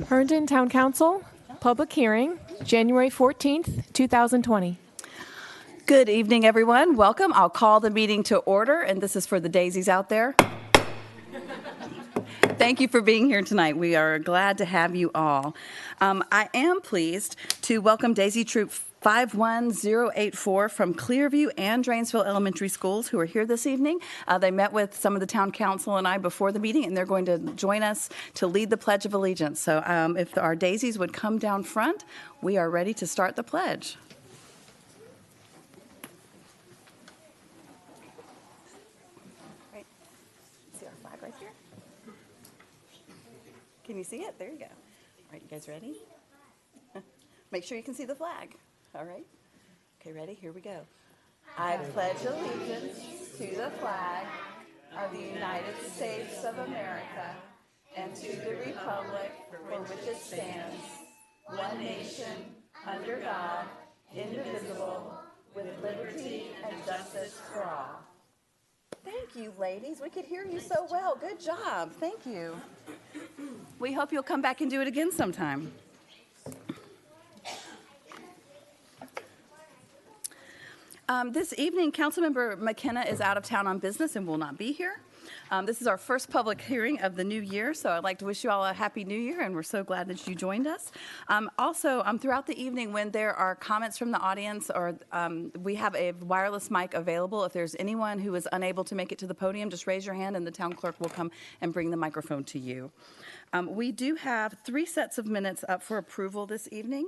Herndon Town Council, public hearing, January 14th, 2020. Good evening, everyone. Welcome. I'll call the meeting to order, and this is for the daisies out there. Thank you for being here tonight. We are glad to have you all. I am pleased to welcome Daisy Troop 51084 from Clearview and Dranesville Elementary Schools who are here this evening. They met with some of the town council and I before the meeting, and they're going to join us to lead the Pledge of Allegiance. So if our daisies would come down front, we are ready to start the pledge. Right. See our flag right here? Can you see it? There you go. All right, you guys ready? Make sure you can see the flag. All right. Okay, ready? Here we go. I pledge allegiance to the flag of the United States of America and to the republic for which it stands, one nation, under God, indivisible, with liberty and justice for all. Thank you, ladies. We could hear you so well. Good job. Thank you. We hope you'll come back and do it again sometime. This evening, Councilmember McKenna is out of town on business and will not be here. This is our first public hearing of the new year, so I'd like to wish you all a happy new year, and we're so glad that you joined us. Also, throughout the evening, when there are comments from the audience, or we have a wireless mic available. If there's anyone who is unable to make it to the podium, just raise your hand, and the town clerk will come and bring the microphone to you. We do have 3 sets of minutes up for approval this evening.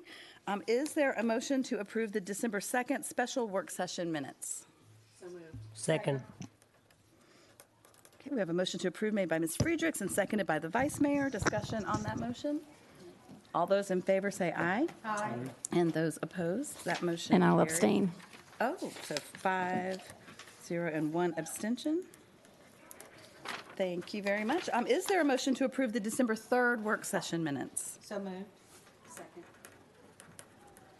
Is there a motion to approve the December 2nd special work session minutes? So moved. Second. Okay, we have a motion to approve made by Ms. Friedrichs and seconded by the Vice Mayor. Discussion on that motion? All those in favor say aye. Aye. And those opposed, that motion And I'll carries. abstain. Oh, so 5-0 and 1 abstention. Thank you very much. Is there a motion to approve the December 3rd work session minutes? So moved. Second.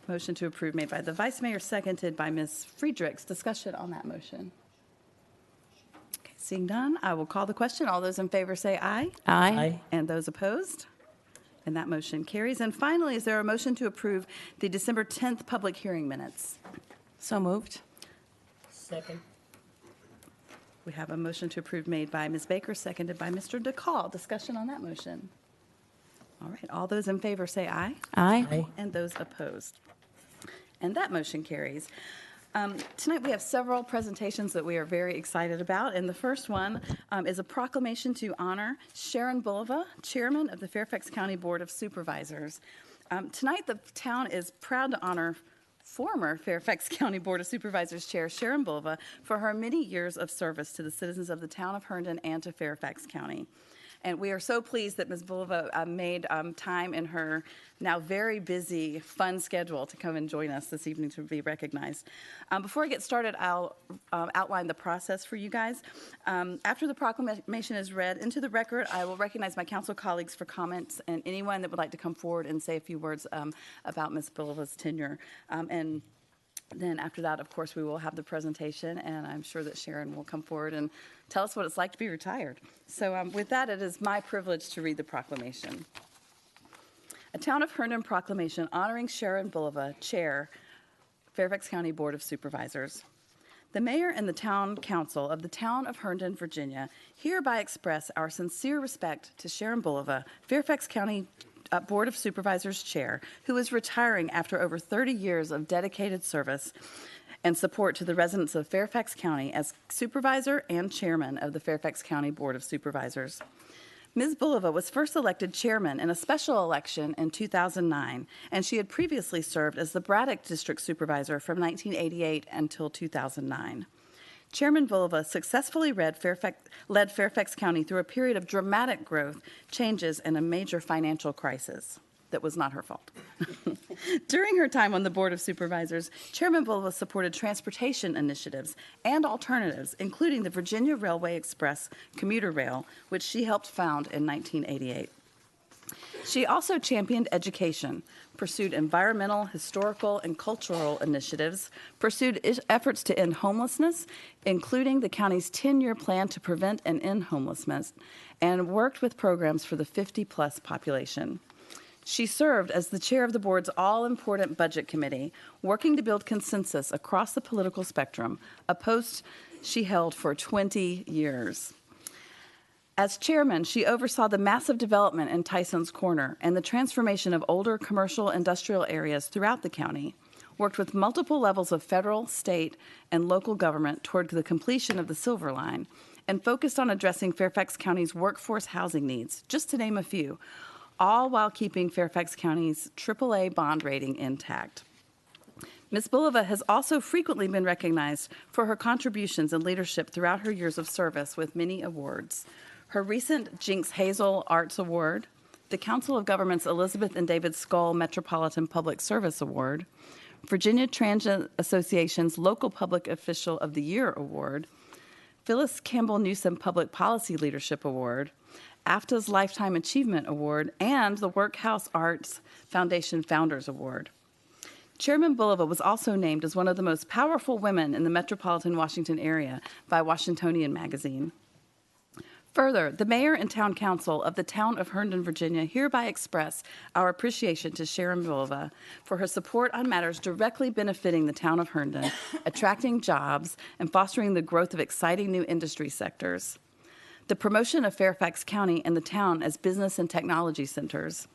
Motion to approve made by the Vice Mayor, seconded by Ms. Friedrichs. Discussion on that motion? Okay, seeing none, I will call the question. All those in favor say aye. Aye. And those opposed? And that motion carries. And finally, is there a motion to approve the December 10th public hearing minutes? So moved. Second. We have a motion to approve made by Ms. Baker, seconded by Mr. DeCall. Discussion on that motion? All right, all those in favor say aye. Aye. Aye. And those opposed. And that motion carries. Tonight we have several presentations that we are very excited about, and the first one is a proclamation to honor Sharon Bulova, Chairman of the Fairfax County Board of Supervisors. Tonight the town is proud to honor former Fairfax County Board of Supervisors Chair Sharon Bulova for her many years of service to the citizens of the town of Herndon and to Fairfax County. And we are so pleased that Ms. Bulova made time in her now very busy, fun schedule to come and join us this evening to be recognized. Before I get started, I'll outline the process for you guys. After the proclamation is read into the record, I will recognize my council colleagues for comments and anyone that would like to come forward and say a few words about Ms. Bulova's tenure. And then after that, of course, we will have the presentation, and I'm sure that Sharon will come forward and tell us what it's like to be retired. So with that, it is my privilege to read the proclamation. A Town of Herndon proclamation honoring Sharon Bulova, Chair, Fairfax County Board of Supervisors. The Mayor and the Town Council of the Town of Herndon, Virginia, hereby express our sincere respect to Sharon Bulova, Fairfax County Board of Supervisors Chair, who is retiring after over 30 years of dedicated service and support to the residents of Fairfax County as Supervisor and Chairman of the Fairfax County Board of Supervisors. Ms. Bulova was first elected chairman in a special election in 2009, and she had previously served as the Braddock District Supervisor from 1988 until 2009. Chairman Bulova successfully led Fairfax County through a period of dramatic growth, changes, and a major financial crisis that was not her fault. During her time on the Board of Supervisors, Chairman Bulova supported transportation initiatives and alternatives, including the Virginia Railway Express commuter rail, which she helped found in 1988. She also championed education, pursued environmental, historical, and cultural initiatives, pursued efforts to end homelessness, including the county's 10-year plan to prevent and end homelessness, and worked with programs for the 50-plus population. She served as the chair of the board's all-important budget committee, working to build consensus across the political spectrum, a post she held for 20 years. As chairman, she oversaw the massive development in Tyson's Corner and the transformation of older commercial industrial areas throughout the county, worked with multiple levels of federal, state, and local government toward the completion of the Silver Line, and focused on addressing Fairfax County's workforce housing needs, just to name a few, all while keeping Fairfax County's AAA bond rating intact. Ms. Bulova has also frequently been recognized for her contributions and leadership throughout her years of service with many awards. Her recent Jinx Hazel Arts Award, the Council of Governments Elizabeth and David Skull Metropolitan Public Service Award, Virginia Transit Association's Local Public Official of the Year Award, Phyllis Campbell Newsom Public Policy Leadership Award, AFTA's Lifetime Achievement Award, and the Workhouse Arts Foundation Founders Award. Chairman Bulova was also named as one of the most powerful women in the metropolitan Washington area by Washingtonian magazine. Further, the mayor and town council of the town of Herndon, Virginia, hereby express our appreciation to Sharon Bulova for her support on matters directly benefiting the town of Herndon, attracting jobs, and fostering the growth of exciting new industry sectors. The promotion of Fairfax County and the town as business and technology centers,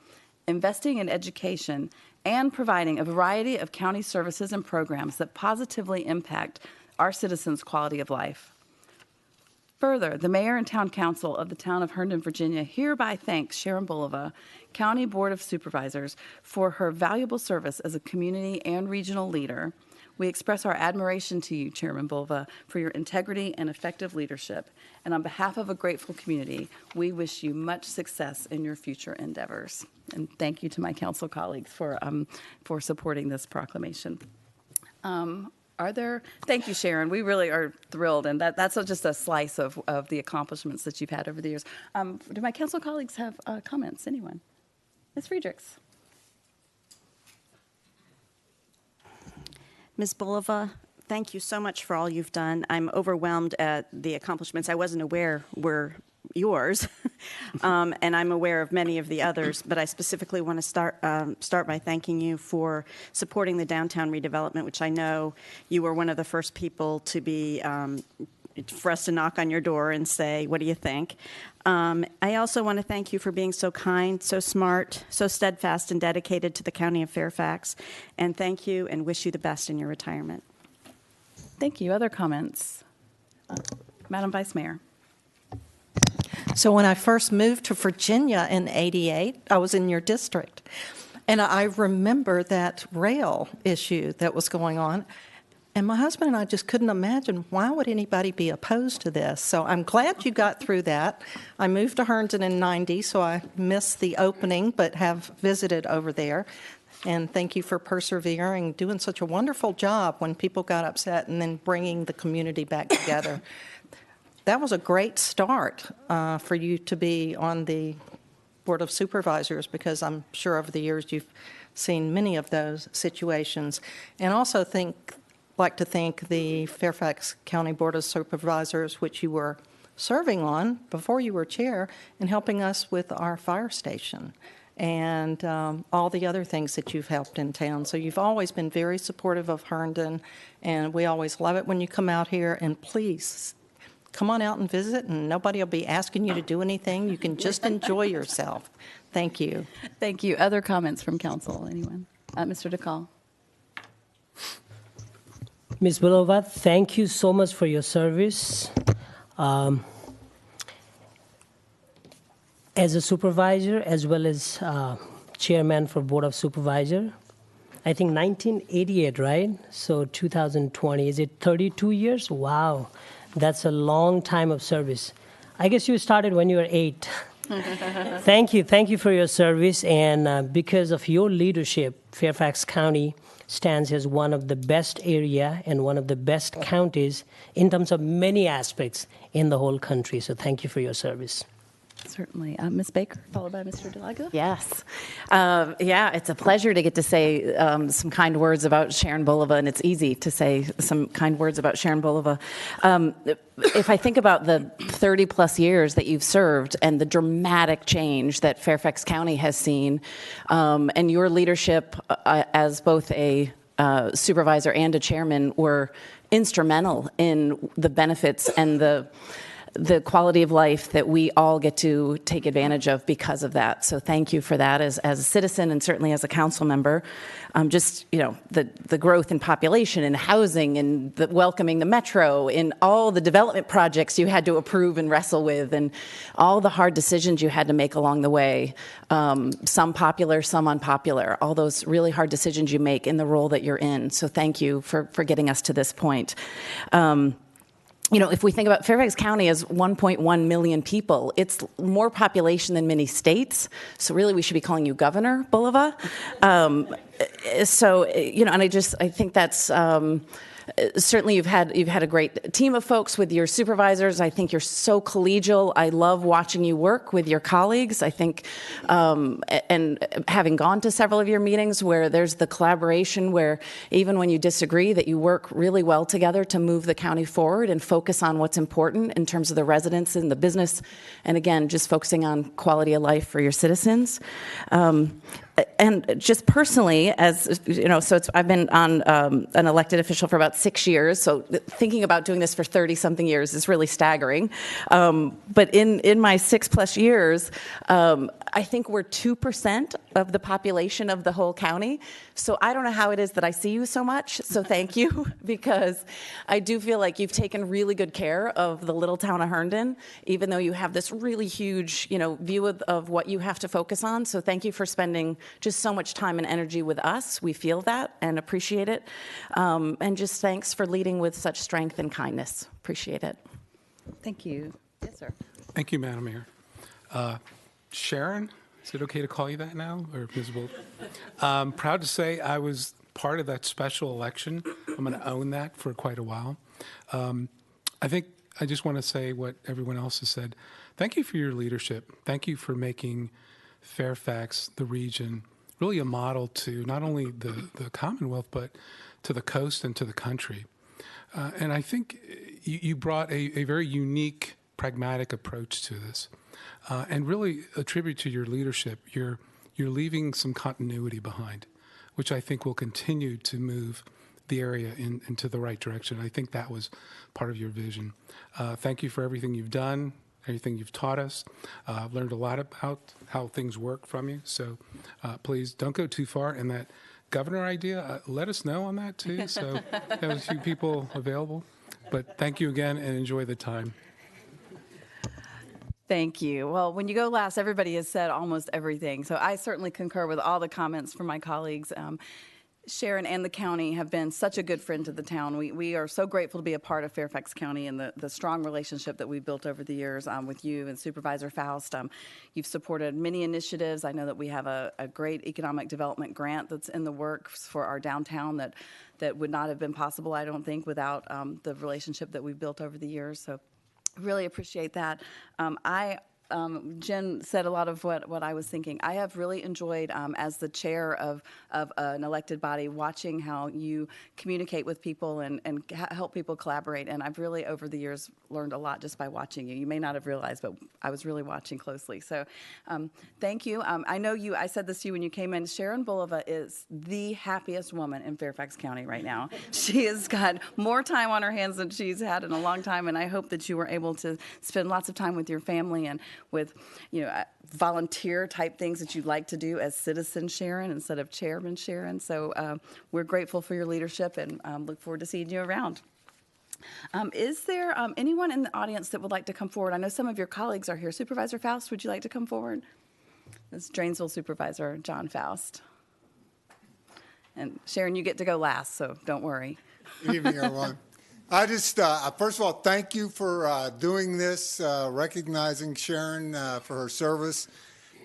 investing in education, and providing a variety of county services and programs that positively impact our citizens' quality of life. Further, the mayor and town council of the town of Herndon, Virginia hereby thanks Sharon Bulova, County Board of Supervisors, for her valuable service as a community and regional leader. We express our admiration to you, Chairman Bulova, for your integrity and effective leadership. And on behalf of a grateful community, we wish you much success in your future endeavors. And thank you to my council colleagues for supporting this proclamation. Thank you, Sharon. We really are thrilled, and that's just a slice of the accomplishments that you've had over the years. Do my council colleagues have comments? Anyone? Ms. Friedrichs. Ms. Bulova, thank you so much for all you've done. I'm overwhelmed at the accomplishments I wasn't aware were yours, and I'm aware of many of the others, but I specifically want to start by thanking you for supporting the downtown redevelopment, which I know you were one of the first people to be for us to knock on your door and say, what do you think? I also want to thank you for being so kind, so smart, so steadfast and dedicated to the County of Fairfax. And thank you and wish you the best in your retirement. Thank you. Other comments? Madam Vice Mayor. So when I first moved to Virginia in '88, I was in your district. And I remember that rail issue that was going on. And my husband and I just couldn't imagine, why would anybody be opposed to this? So I'm glad you got through that. I moved to Herndon in '90, so I missed the opening, but have visited over there. And thank you for persevering, doing such a wonderful job when people got upset and then bringing the community back together. That was a great start for you to be on the Board of Supervisors, because I'm sure over the years you've seen many of those situations. And also like to thank the Fairfax County Board of Supervisors, which you were serving on before you were chair, and helping us with our fire station and all the other things that you've helped in town. So you've always been very supportive of Herndon, and we always love it when you come out here. And please, come on out and visit, and nobody will be asking you to do anything. You can just enjoy yourself. Thank you. Thank you. Other comments from council? Anyone? Mr. DeCall. Ms. Bulova, thank you so much for your service. As a supervisor, as well as chairman for Board of Supervisor, I think 1988, right? So 2020, is it 32 years? Wow, that's a long time of service. I guess you started when you were 8. Thank you for your service, and because of your leadership, Fairfax County stands as one of the best area and one of the best counties in terms of many aspects in the whole country. So thank you for your service. Certainly. Ms. Baker, followed by Mr. DeLago. Yes. Yeah, it's a pleasure to get to say some kind words about Sharon Bulova, and it's easy to say some kind words about Sharon Bulova. If I think about the 30-plus years that you've served and the dramatic change that Fairfax County has seen, and your leadership as both a supervisor and a chairman were instrumental in the benefits and the quality of life that we all get to take advantage of because of that. So thank you for that as a citizen and certainly as a council member. Just, the growth in population and housing and the welcoming the metro and all the development projects you had to approve and wrestle with and all the hard decisions you had to make along the way, some popular, some unpopular, all those really hard decisions you make in the role that you're in. So thank you for getting us to this point. If we think about Fairfax County as 1.1 million people, it's more population than many states. So really, we should be calling you Governor Bulova. I think that's certainly you've had a great team of folks with your supervisors. I think you're so collegial. I love watching you work with your colleagues. I think, and having gone to several of your meetings where there's the collaboration where even when you disagree that you work really well together to move the county forward and focus on what's important in terms of the residents and the business. And again, just focusing on quality of life for your citizens. And just personally, I've been on an elected official for about 6 years. So thinking about doing this for 30-something years is really staggering. But in my 6+ years, I think we're 2% of the population of the whole county. So I don't know how it is that I see you so much. So thank you, because I do feel like you've taken really good care of the little town of Herndon, even though you have this really huge, view of what you have to focus on. So thank you for spending just so much time and energy with us. We feel that and appreciate it. And just thanks for leading with such strength and kindness. Appreciate it. Thank you. Yes, sir. Thank you, Madam Mayor. Sharon, is it okay to call you that now, or Ms. Wolf? Proud to say I was part of that special election. I'm going to own that for quite a while. I think I just want to say what everyone else has said. Thank you for your leadership. Thank you for making Fairfax, the region, really a model to not only the Commonwealth, but to the coast and to the country. And I think you brought a very unique, pragmatic approach to this. And really a tribute to your leadership. You're leaving some continuity behind, which I think will continue to move the area into the right direction. I think that was part of your vision. Thank you for everything you've done, everything you've taught us. I've learned a lot about how things work from you. So please don't go too far. And that governor idea, let us know on that too. So there's a few people available. But thank you again and enjoy the time. Thank you. Well, when you go last, everybody has said almost everything. So I certainly concur with all the comments from my colleagues. Sharon and the county have been such a good friend to the town. We are so grateful to be a part of Fairfax County and the strong relationship that we've built over the years with you and Supervisor Faust. You've supported many initiatives. I know that we have a great economic development grant that's in the works for our downtown that would not have been possible, I don't think, without the relationship that we've built over the years. So really appreciate that. Jen said a lot of what I was thinking. I have really enjoyed, as the chair of an elected body, watching how you communicate with people and help people collaborate. And I've really, over the years, learned a lot just by watching you. You may not have realized, but I was really watching closely. So thank you. I know I said this to you when you came in. Sharon Bulova is the happiest woman in Fairfax County right now. She has got more time on her hands than she's had in a long time. And I hope that you were able to spend lots of time with your family and with, volunteer type things that you'd like to do as citizen Sharon instead of chairman Sharon. So we're grateful for your leadership and look forward to seeing you around. Is there anyone in the audience that would like to come forward? I know some of your colleagues are here. Supervisor Faust, would you like to come forward? This is Drainesville Supervisor John Faust. And Sharon, you get to go last, so don't worry. Good evening, everyone. I just, first of all, thank you for doing this, recognizing Sharon for her service,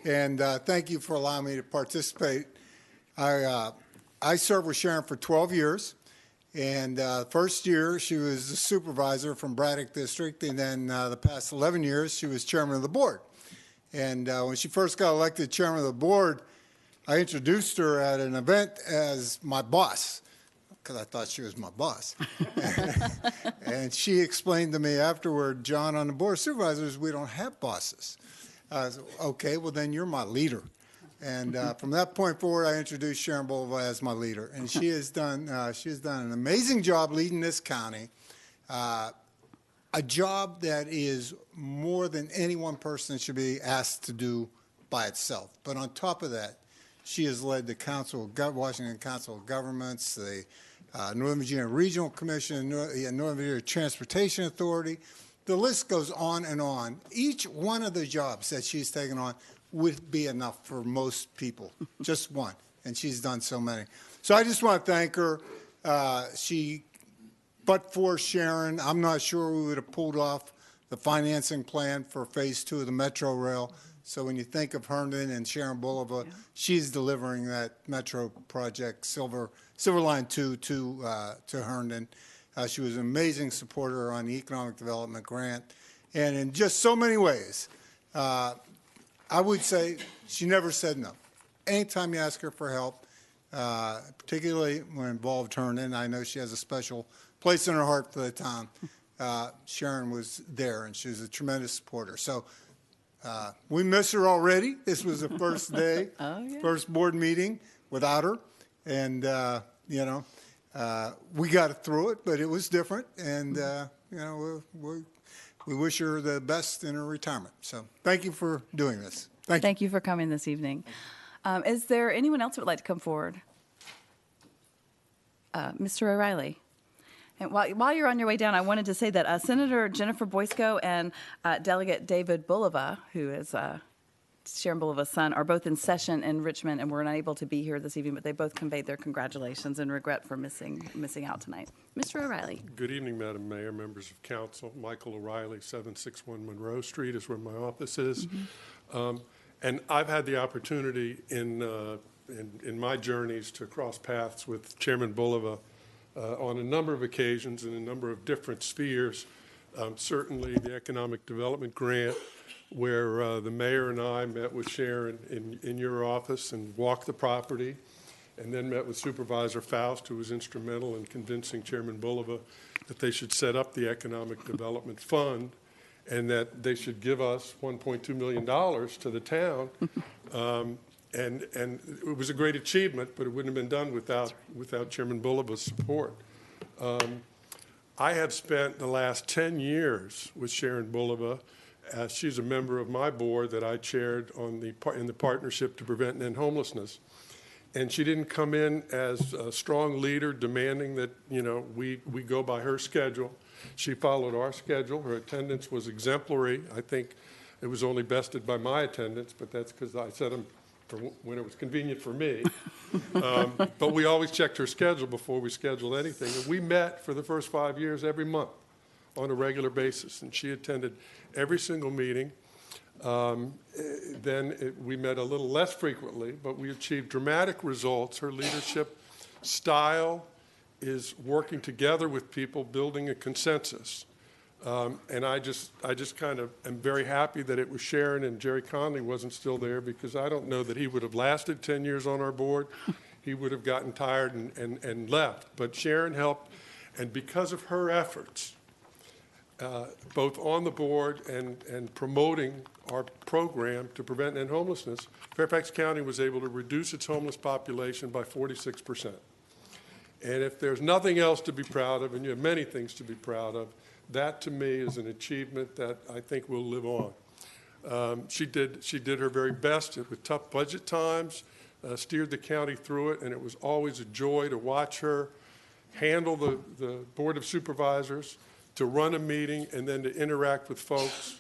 and thank you for allowing me to participate. I served with Sharon for 12 years, and first year she was a supervisor from Braddock District, and then the past 11 years she was chairman of the board. And when she first got elected chairman of the board, I introduced her at an event as my boss, because I thought she was my boss. And she explained to me afterward, John, on the board of supervisors, we don't have bosses. I said, okay, well, then you're my leader. And from that point forward, I introduced Sharon Bulova as my leader. And she has done an amazing job leading this county, a job that is more than any one person should be asked to do by itself. But on top of that, she has led the Washington Council of Governments, the Northern Virginia Regional Commission, Northern Virginia Transportation Authority. The list goes on and on. Each one of the jobs that she's taken on would be enough for most people, just one, and she's done so many. So I just want to thank her. But for Sharon, I'm not sure we would have pulled off the financing plan for Phase 2 of the Metro Rail. So when you think of Herndon and Sharon Bulova, she's delivering that Metro project, Silver Line 2 to Herndon. She was an amazing supporter on the Economic Development Grant. And in just so many ways, I would say she never said no. Anytime you ask her for help, particularly when involved Herndon, I know she has a special place in her heart for the town. Sharon was there, and she was a tremendous supporter. So we miss her already. This was the first day, first board meeting without her. And, we got through it, but it was different. And, we wish her the best in her retirement. So thank you for doing this. Thank you for coming this evening. Is there anyone else who would like to come forward? Mr. O'Reilly. And while you're on your way down, I wanted to say that Senator Jennifer Boysko and Delegate David Bulova, who is Sharon Bulova's son, are both in session in Richmond and were not able to be here this evening, but they both conveyed their congratulations and regret for missing out tonight. Mr. O'Reilly. Good evening, Madam Mayor, members of council. Michael O'Reilly, 761 Monroe Street is where my office is. Mm-hmm. And I've had the opportunity in my journeys to cross paths with Chairman Bulova on a number of occasions in a number of different spheres. Certainly the Economic Development Grant, where the mayor and I met with Sharon in your office and walked the property, and then met with Supervisor Faust, who was instrumental in convincing Chairman Bulova that they should set up the Economic Development Fund and that they should give us $1.2 million to the town. And it was a great achievement, but it wouldn't have been done without Chairman Bulova's support. I have spent the last 10 years with Sharon Bulova. She's a member of my board that I chaired in the Partnership to Prevent and End Homelessness. And she didn't come in as a strong leader demanding that, we go by her schedule. She followed our schedule. Her attendance was exemplary. I think it was only bested by my attendance, but that's because I set them for when it was convenient for me. But we always checked her schedule before we scheduled anything. And we met for the first 5 years every month on a regular basis, and she attended every single meeting. We met a little less frequently, but we achieved dramatic results. Her leadership style is working together with people, building a consensus. And I just kind of am very happy that it was Sharon and Jerry Conley wasn't still there, because I don't know that he would have lasted 10 years on our board. He would have gotten tired and left. But Sharon helped, and because of her efforts, both on the board and promoting our program to prevent and end homelessness, Fairfax County was able to reduce its homeless population by 46%. And if there's nothing else to be proud of, and you have many things to be proud of, that to me is an achievement that I think will live on. She did her very best with tough budget times, steered the county through it, and it was always a joy to watch her handle the Board of Supervisors, to run a meeting, and then to interact with folks.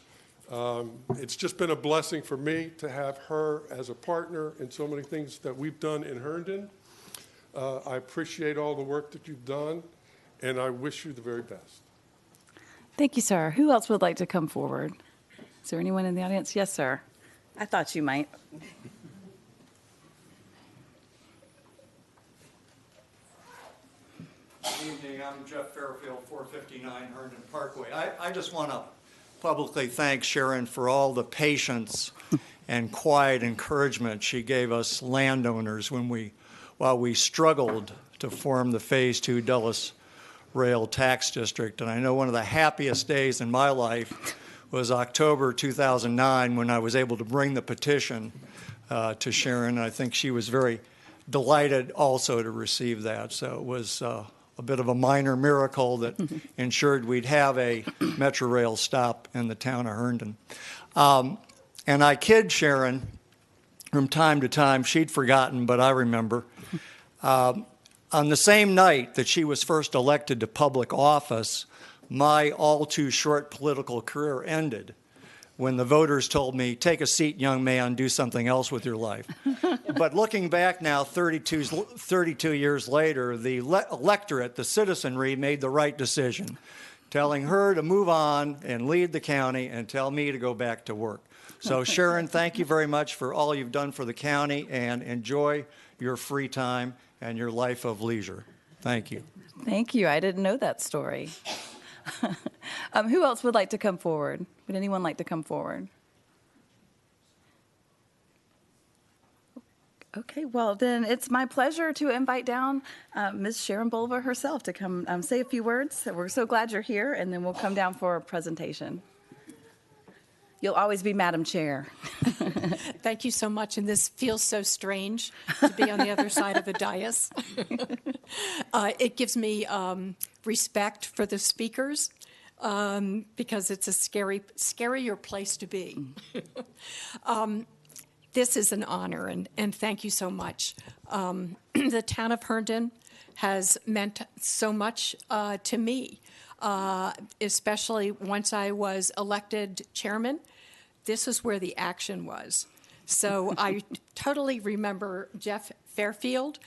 It's just been a blessing for me to have her as a partner in so many things that we've done in Herndon. I appreciate all the work that you've done, and I wish you the very best. Thank you, sir. Who else would like to come forward? Is there anyone in the audience? Yes, sir. I thought you might. Good evening. I'm Jeff Fairfield, 459 Herndon Parkway. I just want to publicly thank Sharon for all the patience and quiet encouragement she gave us landowners while we struggled to form the Phase 2 Dulles Rail Tax District. And I know one of the happiest days in my life was October 2009 when I was able to bring the petition to Sharon. I think she was very delighted also to receive that. So it was a bit of a minor miracle that ensured we'd have a Metro Rail stop in the town of Herndon. And I kid Sharon from time to time. She'd forgotten, but I remember. On the same night that she was first elected to public office, my all too short political career ended when the voters told me, "Take a seat, young man, do something else with your life." But looking back now, 32 years later, the electorate, the citizenry, made the right decision, telling her to move on and lead the county and tell me to go back to work. So Sharon, thank you very much for all you've done for the county, and enjoy your free time and your life of leisure. Thank you. Thank you. I didn't know that story. Who else would like to come forward? Would anyone like to come forward? Okay, well, then it's my pleasure to invite down Ms. Sharon Bulva herself to come say a few words. We're so glad you're here, and then we'll come down for a presentation. You'll always be Madam Chair. Thank you so much, and this feels so strange to be on the other side of the dais. It gives me respect for the speakers because it's a scarier place to be. This is an honor, and thank you so much. The town of Herndon has meant so much to me. Especially once I was elected chairman, this is where the action was. So I totally remember Jeff Fairfield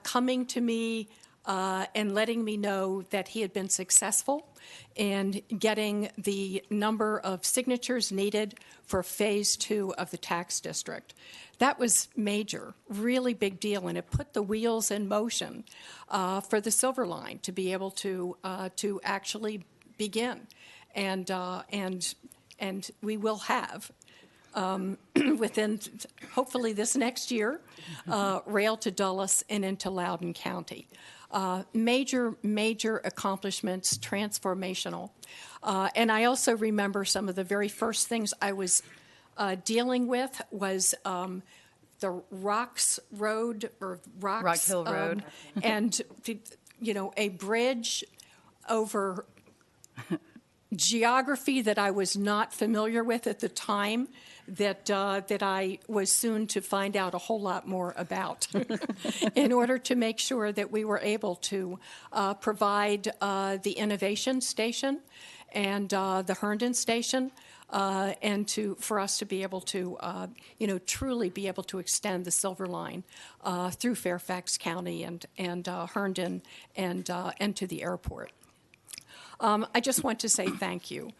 coming to me and letting me know that he had been successful in getting the number of signatures needed for Phase 2 of the tax district. That was major, really big deal, and it put the wheels in motion for the Silver Line to be able to actually begin, and we will have within hopefully this next year rail to Dulles and into Loudoun County. Major accomplishments, transformational, and I also remember some of the very first things I was dealing with was the Rocks Road or Rock Hill Road, and a bridge over geography that I was not familiar with at the time, that I was soon to find out a whole lot more about, in order to make sure that we were able to provide the Innovation Station and the Herndon Station. And for us to be able to, truly be able to extend the Silver Line through Fairfax County and Herndon and to the airport. I just want to say thank you.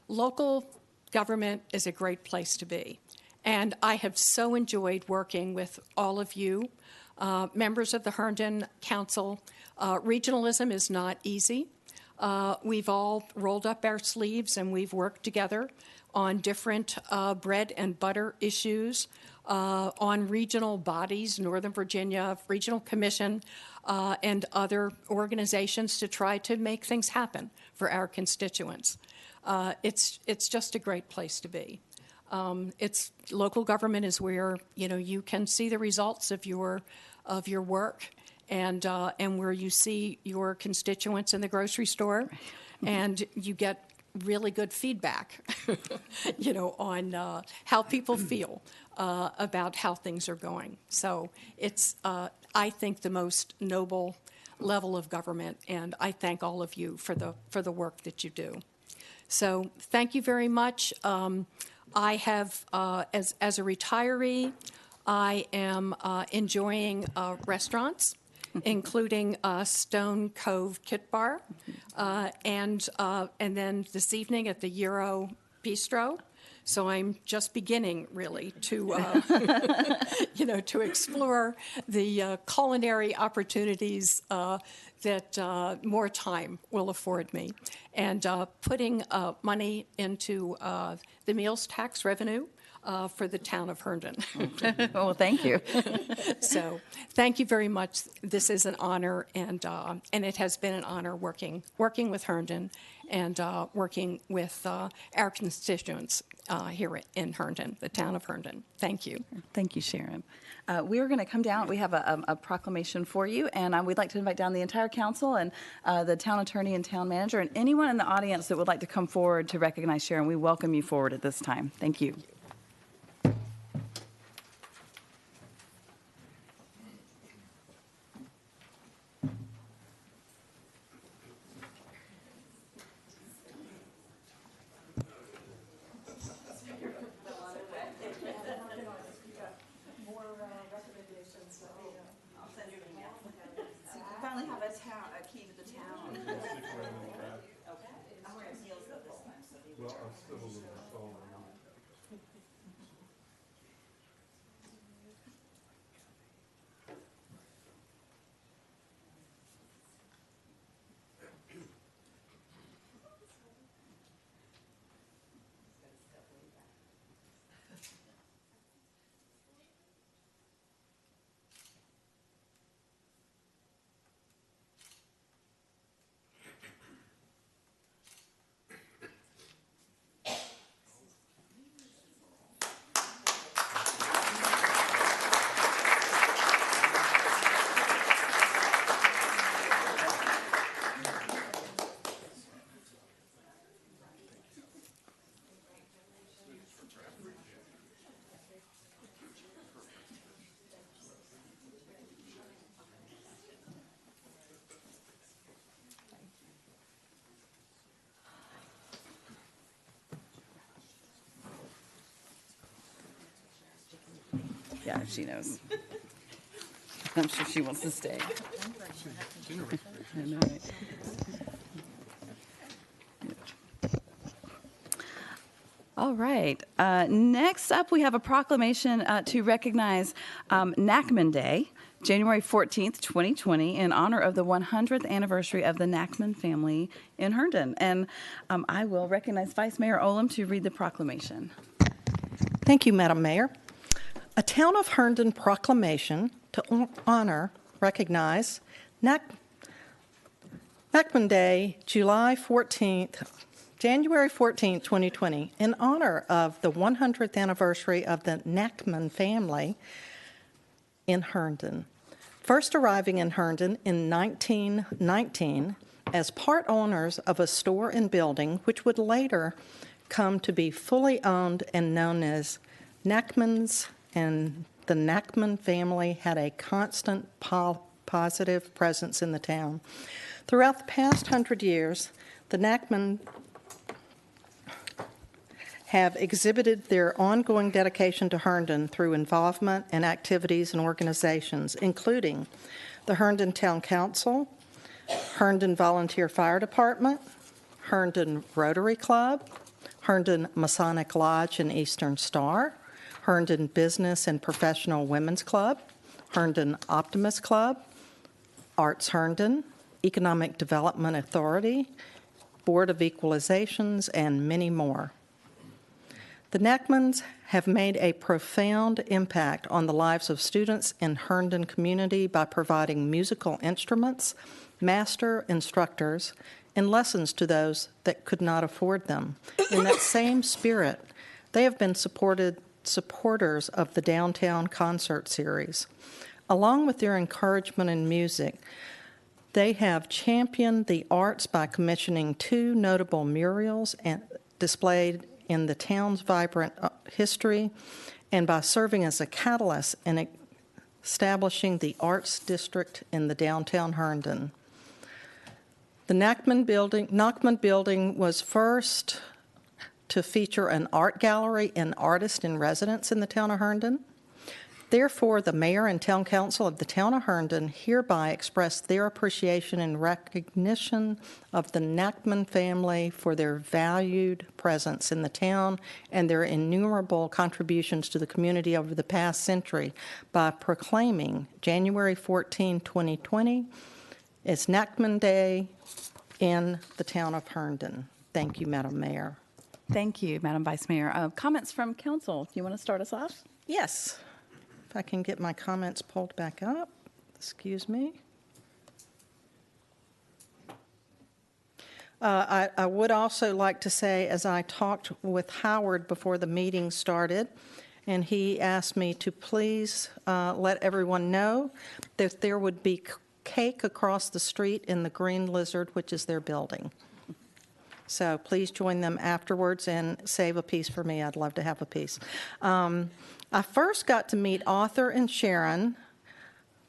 Local government is a great place to be, and I have so enjoyed working with all of you, members of the Herndon Council. Regionalism is not easy. We've all rolled up our sleeves and we've worked together on different bread and butter issues, on regional bodies, Northern Virginia Regional Commission, and other organizations to try to make things happen for our constituents. It's just a great place to be. Local government is where you can see the results of your work. And where you see your constituents in the grocery store, and you get really good feedback, on how people feel about how things are going. So it's, I think, the most noble level of government, and I thank all of you for the work that you do. So thank you very much. I have, as a retiree, I am enjoying restaurants, including Stone Cove Kit Bar, and then this evening at the Euro Bistro. So I'm just beginning, really, to, to explore the culinary opportunities that more time will afford me. And putting money into the meals tax revenue for the town of Herndon. Well, thank you. So thank you very much. This is an honor, and it has been an honor working with Herndon and working with our constituents here in Herndon, the town of Herndon. Thank you. Thank you, Sharon. We're going to come down. We have a proclamation for you, and we'd like to invite down the entire council and the town attorney and town manager and anyone in the audience that would like to come forward to recognize Sharon. We welcome you forward at this time. Thank you. Finally have a key to the town. I'm wearing heels though this time, so be Well, I'm still a little taller. Yeah, she knows. I'm sure she wants to stay. I know, right? All right. Next up, we have a proclamation to recognize Nachman Day, January 14th, 2020, in honor of the 100th anniversary of the Nachman family in Herndon. And I will recognize Vice Mayor Olam to read the proclamation. Thank you, Madam Mayor. A Town of Herndon proclamation to honor, recognize Nachman Day, January 14th, 2020, in honor of the 100th anniversary of the Nachman family in Herndon. First arriving in Herndon in 1919 as part owners of a store and building, which would later come to be fully owned and known as Nachman's, and the Nachman family had a constant positive presence in the town. Throughout the past 100 years, the Nachman have exhibited their ongoing dedication to Herndon through involvement and activities and organizations, including the Herndon Town Council, Herndon Volunteer Fire Department, Herndon Rotary Club, Herndon Masonic Lodge and Eastern Star, Herndon Business and Professional Women's Club, Herndon Optimist Club, Arts Herndon, Economic Development Authority, Board of Equalizations, and many more. The Nachmans have made a profound impact on the lives of students in Herndon community by providing musical instruments, master instructors, and lessons to those that could not afford them. In that same spirit, they have been supporters of the Downtown Concert Series. Along with their encouragement in music, they have championed the arts by commissioning 2 notable murals and displayed in the town's vibrant history, and by serving as a catalyst in establishing the Arts District in the downtown Herndon. The Nachman building was first to feature an art gallery and artist in residence in the town of Herndon. Therefore, the mayor and town council of the town of Herndon hereby express their appreciation and recognition of the Nachman family for their valued presence in the town and their innumerable contributions to the community over the past century by proclaiming January 14, 2020 as Nachman Day in the town of Herndon. Thank you, Madam Mayor. Thank you, Madam Vice Mayor. Comments from council? You want to start us off? Yes. If I can get my comments pulled back up. Excuse me. I would also like to say, as I talked with Howard before the meeting started, and he asked me to please let everyone know that there would be cake across the street in the Green Lizard, which is their building. So please join them afterwards and save a piece for me. I'd love to have a piece. I first got to meet Arthur and Sharon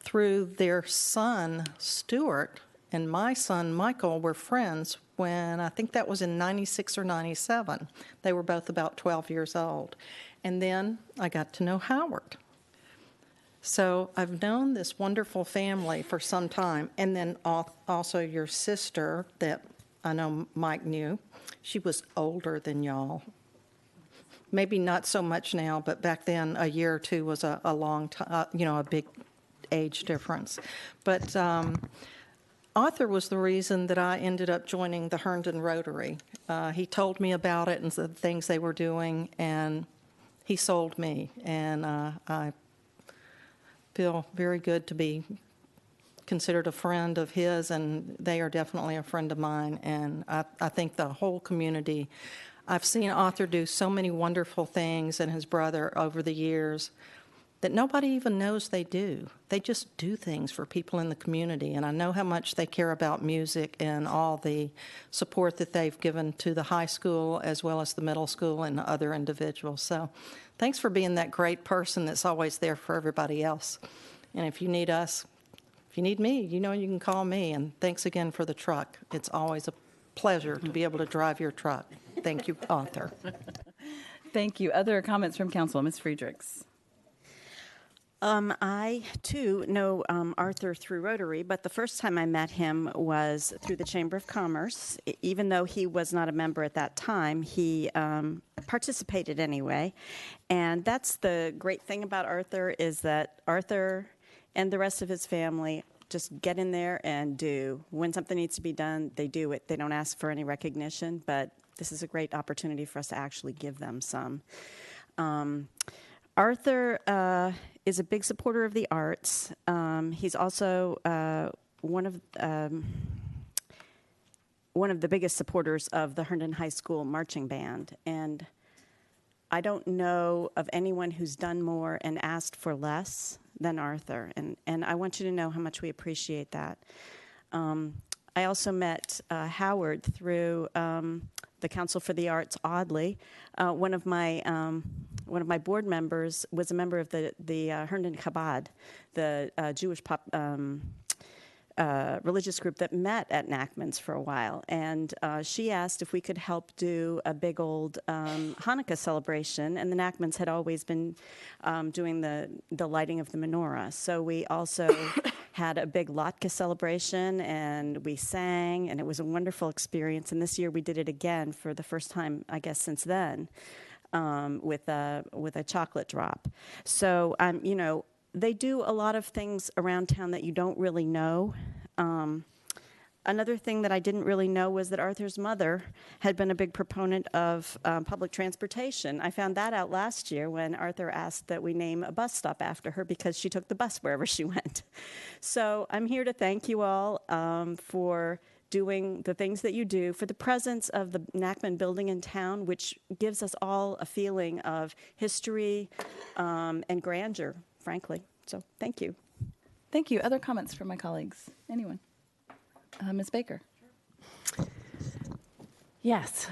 through their son, Stuart, and my son, Michael, were friends when I think that was in 96 or 97. They were both about 12 years old. And then I got to know Howard. So I've known this wonderful family for some time. And then also your sister that I know Mike knew. She was older than y'all. Maybe not so much now, but back then a year or two was a long time, a big age difference. But Arthur was the reason that I ended up joining the Herndon Rotary. He told me about it and the things they were doing, and he sold me. And I feel very good to be considered a friend of his, and they are definitely a friend of mine. And I think the whole community, I've seen Arthur do so many wonderful things and his brother over the years that nobody even knows they do. They just do things for people in the community, and I know how much they care about music and all the support that they've given to the high school as well as the middle school and other individuals. So thanks for being that great person that's always there for everybody else. And if you need us, if you need me, you can call me. And thanks again for the truck. It's always a pleasure to be able to drive your truck. Thank you, Arthur. Thank you. Other comments from council? Ms. Friedrichs. I, too, know Arthur through Rotary, but the first time I met him was through the Chamber of Commerce. Even though he was not a member at that time, he participated anyway. And that's the great thing about Arthur, is that Arthur and the rest of his family just get in there and do. When something needs to be done, they do it. They don't ask for any recognition, but this is a great opportunity for us to actually give them some. Arthur is a big supporter of the arts. He's also one of the biggest supporters of the Herndon High School marching band. And I don't know of anyone who's done more and asked for less than Arthur. And I want you to know how much we appreciate that. I also met Howard through the Council for the Arts. Oddly, one of my board members was a member of the Herndon Chabad, the Jewish religious group that met at Nachman's for a while, and she asked if we could help do a big old Hanukkah celebration, and the Nachmans had always been doing the lighting of the menorah. So we also had a big latke celebration, and we sang, and it was a wonderful experience. And this year we did it again for the first time, I guess, since then, with a chocolate drop. So they do a lot of things around town that you don't really know. Another thing that I didn't really know was that Arthur's mother had been a big proponent of public transportation. I found that out last year when Arthur asked that we name a bus stop after her because she took the bus wherever she went. So I'm here to thank you all for doing the things that you do, for the presence of the Nachman building in town, which gives us all a feeling of history and grandeur, frankly. So thank you. Thank you. Other comments from my colleagues? Anyone? Ms. Baker. Yes.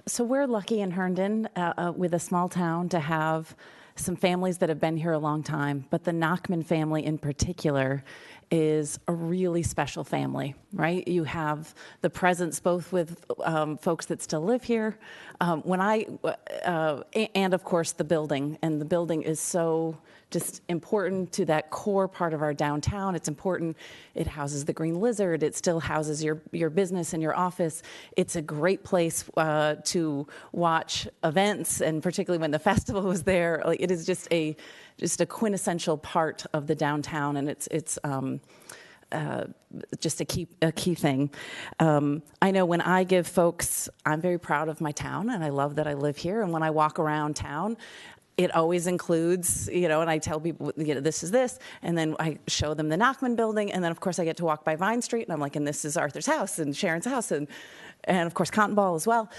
So we're lucky in Herndon with a small town to have some families that have been here a long time, but the Nachman family in particular is a really special family, right? You have the presence both with folks that still live here, and of course the building. And the building is so just important to that core part of our downtown. It's important. It houses the Green Lizard. It still houses your business and your office. It's a great place to watch events, and particularly when the festival was there. Like, it is just a quintessential part of the downtown, and it's just a key thing. I know when I give folks, I'm very proud of my town, and I love that I live here. And when I walk around town, it always includes, and I tell people, this is this, and then I show them the Nachman building, and then of course I get to walk by Vine Street, and I'm like, and this is Arthur's house, and Sharon's house, and of course Cotton Ball as well,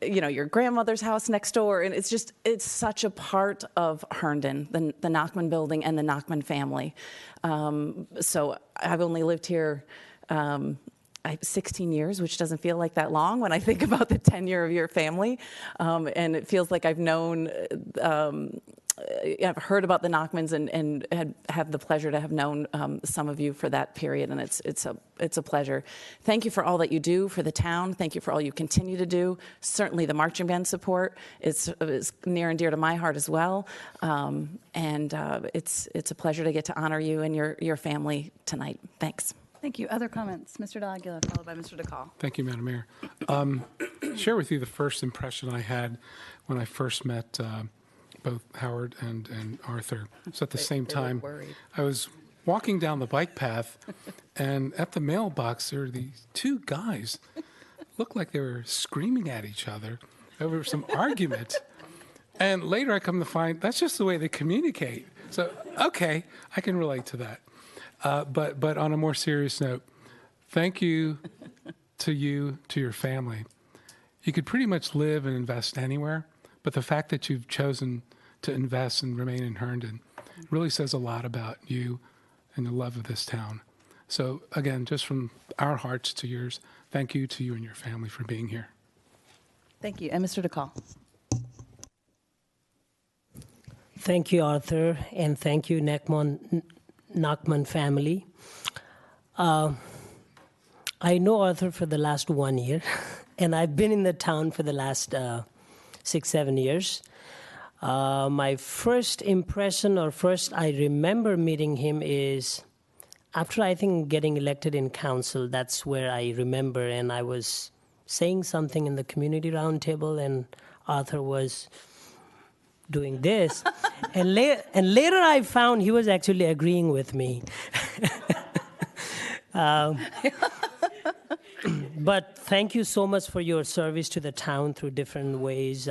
your grandmother's house next door, and it's such a part of Herndon, the Nachman building and the Nachman family. So I've only lived here 16 years, which doesn't feel like that long when I think about the tenure of your family. And it feels like I've heard about the Nachmans and have the pleasure to have known some of you for that period, and it's a pleasure. Thank you for all that you do for the town. Thank you for all you continue to do. Certainly the marching band support is near and dear to my heart as well. And it's a pleasure to get to honor you and your family tonight. Thanks. Thank you. Other comments? Mr. D'Aguilar, followed by Mr. DeCall. Thank you, Madam Mayor. Share with you the first impression I had when I first met both Howard and Arthur. So at the same time, I was walking down the bike path, and at the mailbox, there were these two guys. Looked like they were screaming at each other over some argument. And later I come to find that's just the way they communicate. So, okay, I can relate to that. But on a more serious note, thank you to your family. You could pretty much live and invest anywhere, but the fact that you've chosen to invest and remain in Herndon really says a lot about you and the love of this town. So again, just from our hearts to yours, thank you to you and your family for being here. Thank you. And Mr. DeCall. Thank you, Arthur, and thank you, Nachman family. I know Arthur for the last 1 year, and I've been in the town for the last 6-7 years. My first impression, or first I remember meeting him, is after, I think, getting elected in council. That's where I remember, and I was saying something in the community roundtable, and Arthur was doing this. and later I found he was actually agreeing with me. But thank you so much for your service to the town through different ways,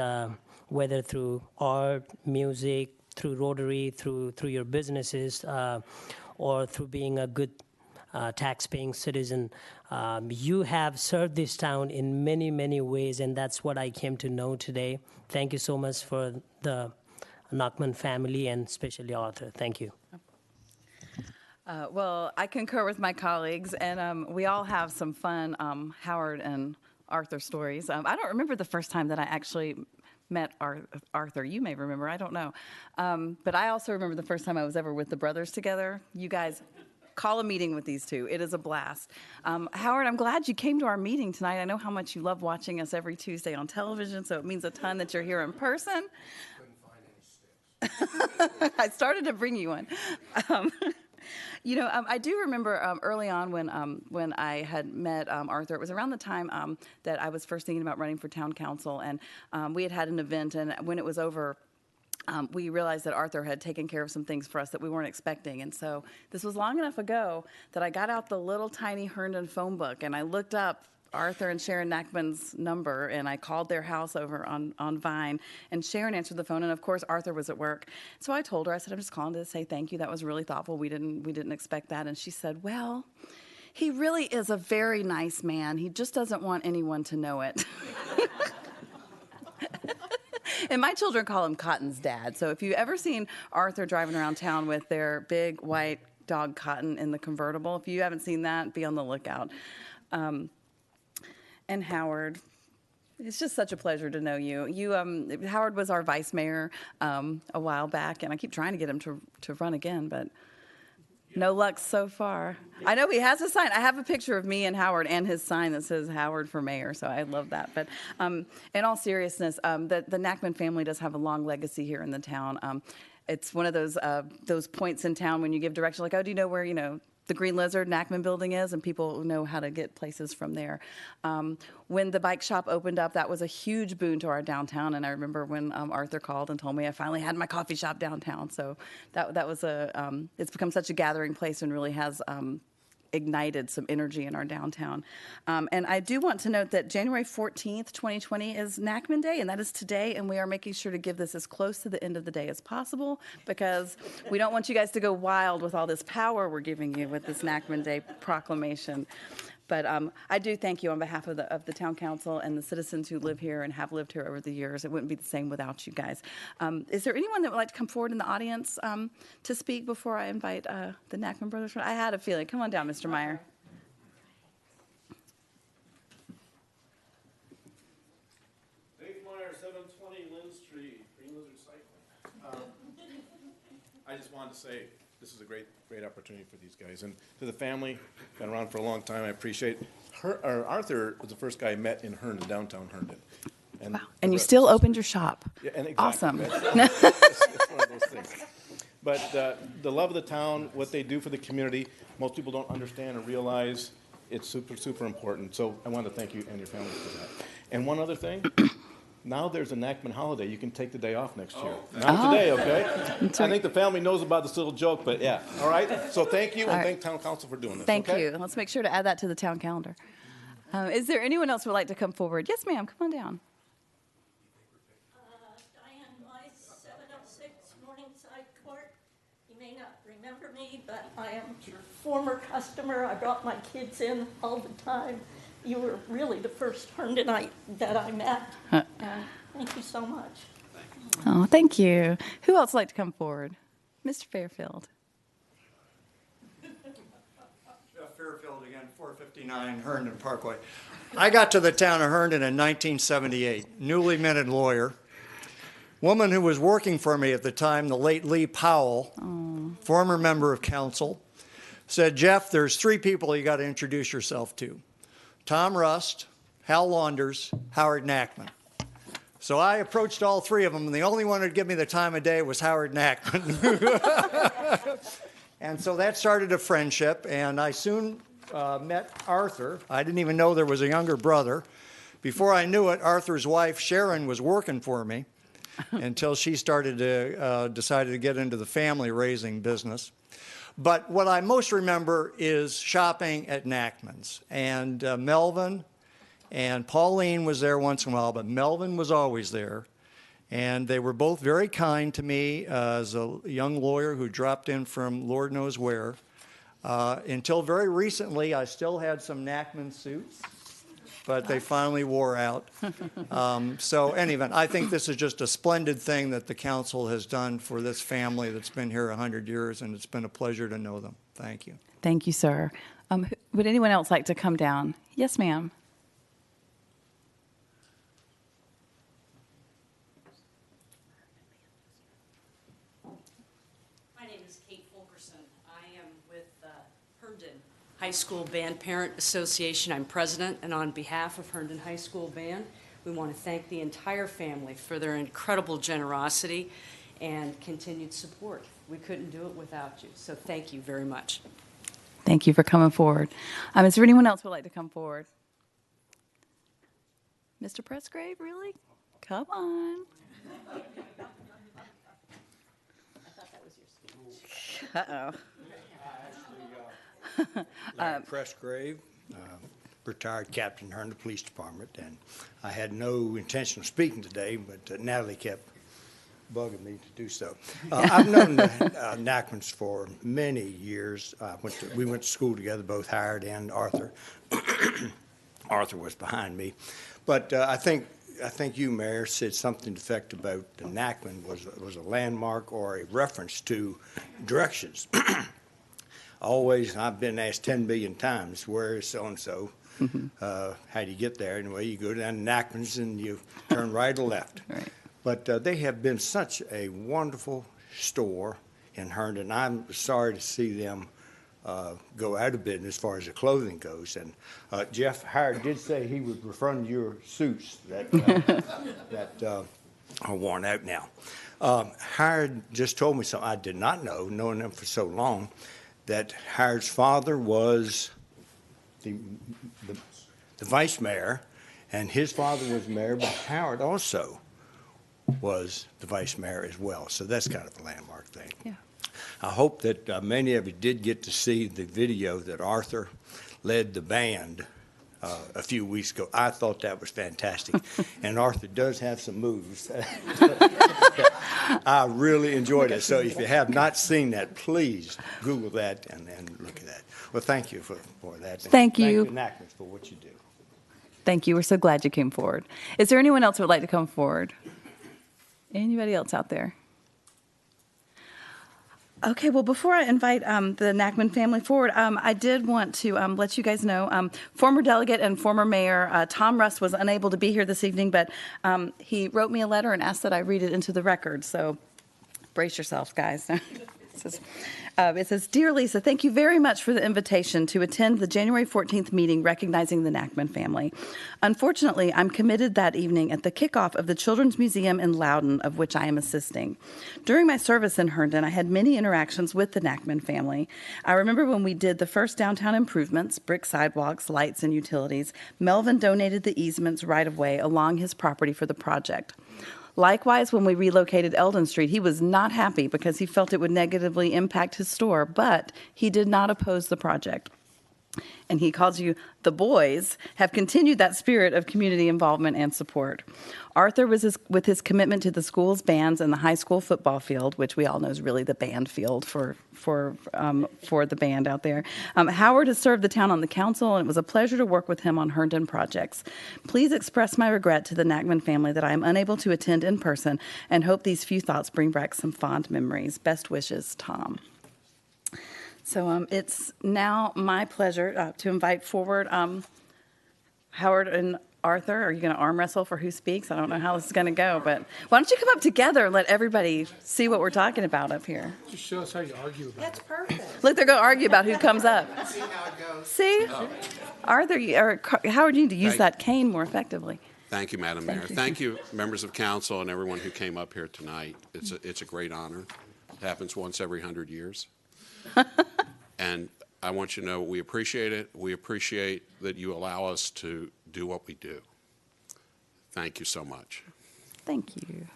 whether through art, music, through Rotary, through your businesses, or through being a good tax-paying citizen. You have served this town in many, many ways, and that's what I came to know today. Thank you so much for the Nachman family, and especially Arthur. Thank you. Well, I concur with my colleagues, and we all have some fun Howard and Arthur stories. I don't remember the first time that I actually met Arthur. You may remember, I don't know. But I also remember the first time I was ever with the brothers together. You guys call a meeting with these two. It is a blast. Howard, I'm glad you came to our meeting tonight. I know how much you love watching us every Tuesday on television, so it means a ton that you're here in person. I started to bring you one. I do remember early on when I had met Arthur. It was around the time that I was first thinking about running for town council, and we had an event, and when it was over, we realized that Arthur had taken care of some things for us that we weren't expecting. And so this was long enough ago that I got out the little tiny Herndon phone book, and I looked up Arthur and Sharon Nachman's number, and I called their house over on Vine, and Sharon answered the phone, and of course Arthur was at work. So I told her, I said, I'm just calling to say thank you. That was really thoughtful. We didn't expect that. And she said, well, he really is a very nice man. He just doesn't want anyone to know it. And my children call him Cotton's dad. So if you've ever seen Arthur driving around town with their big white dog Cotton in the convertible, if you haven't seen that, be on the lookout. And Howard, it's just such a pleasure to know you. Howard was our vice mayor a while back, and I keep trying to get him to run again, but No luck so far. I know he has a sign. I have a picture of me and Howard and his sign that says Howard for mayor, so I love that. But in all seriousness, the Nachman family does have a long legacy here in the town. It's one of those points in town when you give direction, like, oh, do you know where, the Green Lizard Nachman building is, and people know how to get places from there. When the bike shop opened up, that was a huge boon to our downtown, and I remember when Arthur called and told me I finally had my coffee shop downtown. So that was it's become such a gathering place and really has ignited some energy in our downtown. And I do want to note that January 14th, 2020 is Nachman Day, and that is today, and we are making sure to give this as close to the end of the day as possible because we don't want you guys to go wild with all this power we're giving you with this Nachman Day proclamation. But I do thank you on behalf of the town council and the citizens who live here and have lived here over the years. It wouldn't be the same without you guys. Is there anyone that would like to come forward in the audience to speak before I invite the Nachman brothers? I had a feeling. Come on down, Mr. Meyer. Dave Meyer, 720 Lynn Street, Green Lizard Cycling. I just wanted to say this is a great opportunity for these guys. And to the family, been around for a long time, I appreciate Arthur was the first guy I met in Herndon, downtown Herndon. And wow. And you still opened your shop. Yeah, and exactly. Awesome. It's one of those things. But the love of the town, what they do for the community, most people don't understand or realize. It's super, super important. So I want to thank you and your family for that. And one other thing. Now there's a Nachman holiday. You can take the day off next year. Not today, okay? I think the family knows about this little joke, but yeah. All right? So thank you, and thank town council for doing this. Thank you. Let's make sure to add that to the town calendar. Is there anyone else who would like to come forward? Yes, ma'am. Come on down. Diane Mice, 706 Morningside Court. You may not remember me, but I am your former customer. I brought my kids in all the time. You were really the first Herndonite that I met. Thank you so much. Oh, thank you. Who else would like to come forward? Mr. Fairfield. Jeff Fairfield again, 459 Herndon Parkway. I got to the town of Herndon in 1978, newly minted lawyer. Woman who was working for me at the time, the late Lee Powell, former member of council, said, Jeff, there's three people you got to introduce yourself to. Tom Rust, Hal Launders, Howard Nachman. So I approached all three of them, and the only one who'd give me the time of day was Howard Nachman. And so that started a friendship, and I soon met Arthur. I didn't even know there was a younger brother. Before I knew it, Arthur's wife, Sharon, was working for me until she started to decided to get into the family raising business. But what I most remember is shopping at Nachman's. And Melvin and Pauline was there once in a while, but Melvin was always there. And they were both very kind to me as a young lawyer who dropped in from Lord knows where. Until very recently, I still had some Nachman suits, but they finally wore out. So anyway, I think this is just a splendid thing that the council has done for this family that's been here 100 years, and it's been a pleasure to know them. Thank you. Thank you, sir. Would anyone else like to come down? Yes, ma'am. My name is Kate Fulkerson. I am with Herndon High School Band Parent Association. I'm president, and on behalf of Herndon High School Band, we want to thank the entire family for their incredible generosity and continued support. We couldn't do it without you, so thank you very much. Thank you for coming forward. Is there anyone else who would like to come forward? Mr. Pressgrave, really? Come on. Uh-oh. Larry Pressgrave, retired captain in Herndon Police Department, and I had no intention of speaking today, but Natalie kept bugging me to do so. I've known the Nachmans for many years. We went to school together, both Howard and Arthur. Arthur was behind me, but I think you, Mayor, said something to the effect about the Nachman was a landmark or a reference to directions. I've been asked 10 billion times, where is so-and-so? How do you get there? Anyway, you go down to Nachman's and you turn right or left. Right. But they have been such a wonderful store in Herndon. I'm sorry to see them go out of business as far as the clothing goes. And Jeff Howard did say he would refund your suits that that are worn out now. Howard just told me something I did not know, knowing him for so long, that Howard's father was the vice mayor, and his father was mayor, but Howard also was the vice mayor as well. So that's kind of a landmark thing. Yeah. I hope that many of you did get to see the video that Arthur led the band a few weeks ago. I thought that was fantastic. And Arthur does have some moves. I really enjoyed it. So if you have not seen that, please Google that and look at that. Well, thank you for that. Thank you. Thank you, Nackmans, for what you do. Thank you. We're so glad you came forward. Is there anyone else who would like to come forward? Anybody else out there? Okay, well, before I invite the Nackman family forward, I did want to let you guys know, former delegate and former mayor Tom Russ was unable to be here this evening, but he wrote me a letter and asked that I read it into the record, so brace yourselves, guys. It says, Dear Lisa, thank you very much for the invitation to attend the January 14th meeting recognizing the Nackman family. Unfortunately, I'm committed that evening at the kickoff of the Children's Museum in Loudon, of which I am assisting. During my service in Herndon, I had many interactions with the Nackman family. I remember when we did the first downtown improvements, brick sidewalks, lights, and utilities, Melvin donated the easements right-of-way along his property for the project. Likewise, when we relocated Eldon Street, he was not happy because he felt it would negatively impact his store, but he did not oppose the project. And he calls you the boys, have continued that spirit of community involvement and support. Arthur was with his commitment to the school's bands and the high school football field, which we all know is really the band field for the band out there. Howard has served the town on the council, and it was a pleasure to work with him on Herndon projects. Please express my regret to the Nackman family that I am unable to attend in person, and hope these few thoughts bring back some fond memories. Best wishes, Tom. So it's now my pleasure to invite forward Howard and Arthur. Are you going to arm wrestle for who speaks? I don't know how this is going to go, but why don't you come up together and let everybody see what we're talking about up here? Just show us how you argue about it. That's perfect. Look, they're going to argue about who comes up. See how it goes. See? Arthur, or Howard, you need to use that cane more effectively. Thank you, Madam Mayor. Thank you, members of council and everyone who came up here tonight. It's a great honor. It happens once every 100 years. And I want you to know we appreciate it. We appreciate that you allow us to do what we do. Thank you so much. Thank you.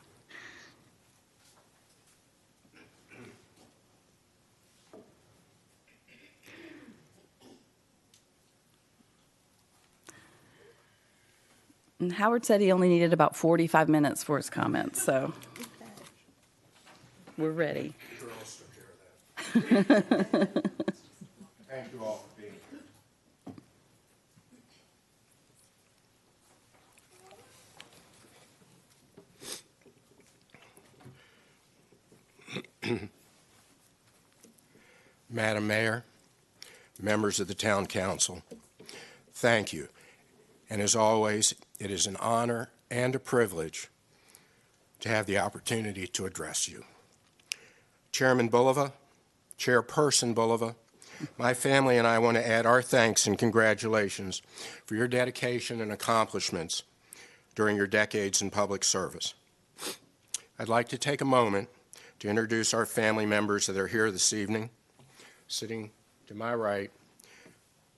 And Howard said he only needed about 45 minutes for his comments, so we're ready. Thank you all for being here. Madam Mayor, members of the Town Council, thank you. And as always, it is an honor and a privilege to have the opportunity to address you. Chairman Bulova, Chairperson Bulova, my family and I want to add our thanks and congratulations for your dedication and accomplishments during your decades in public service. I'd like to take a moment to introduce our family members that are here this evening. Sitting to my right,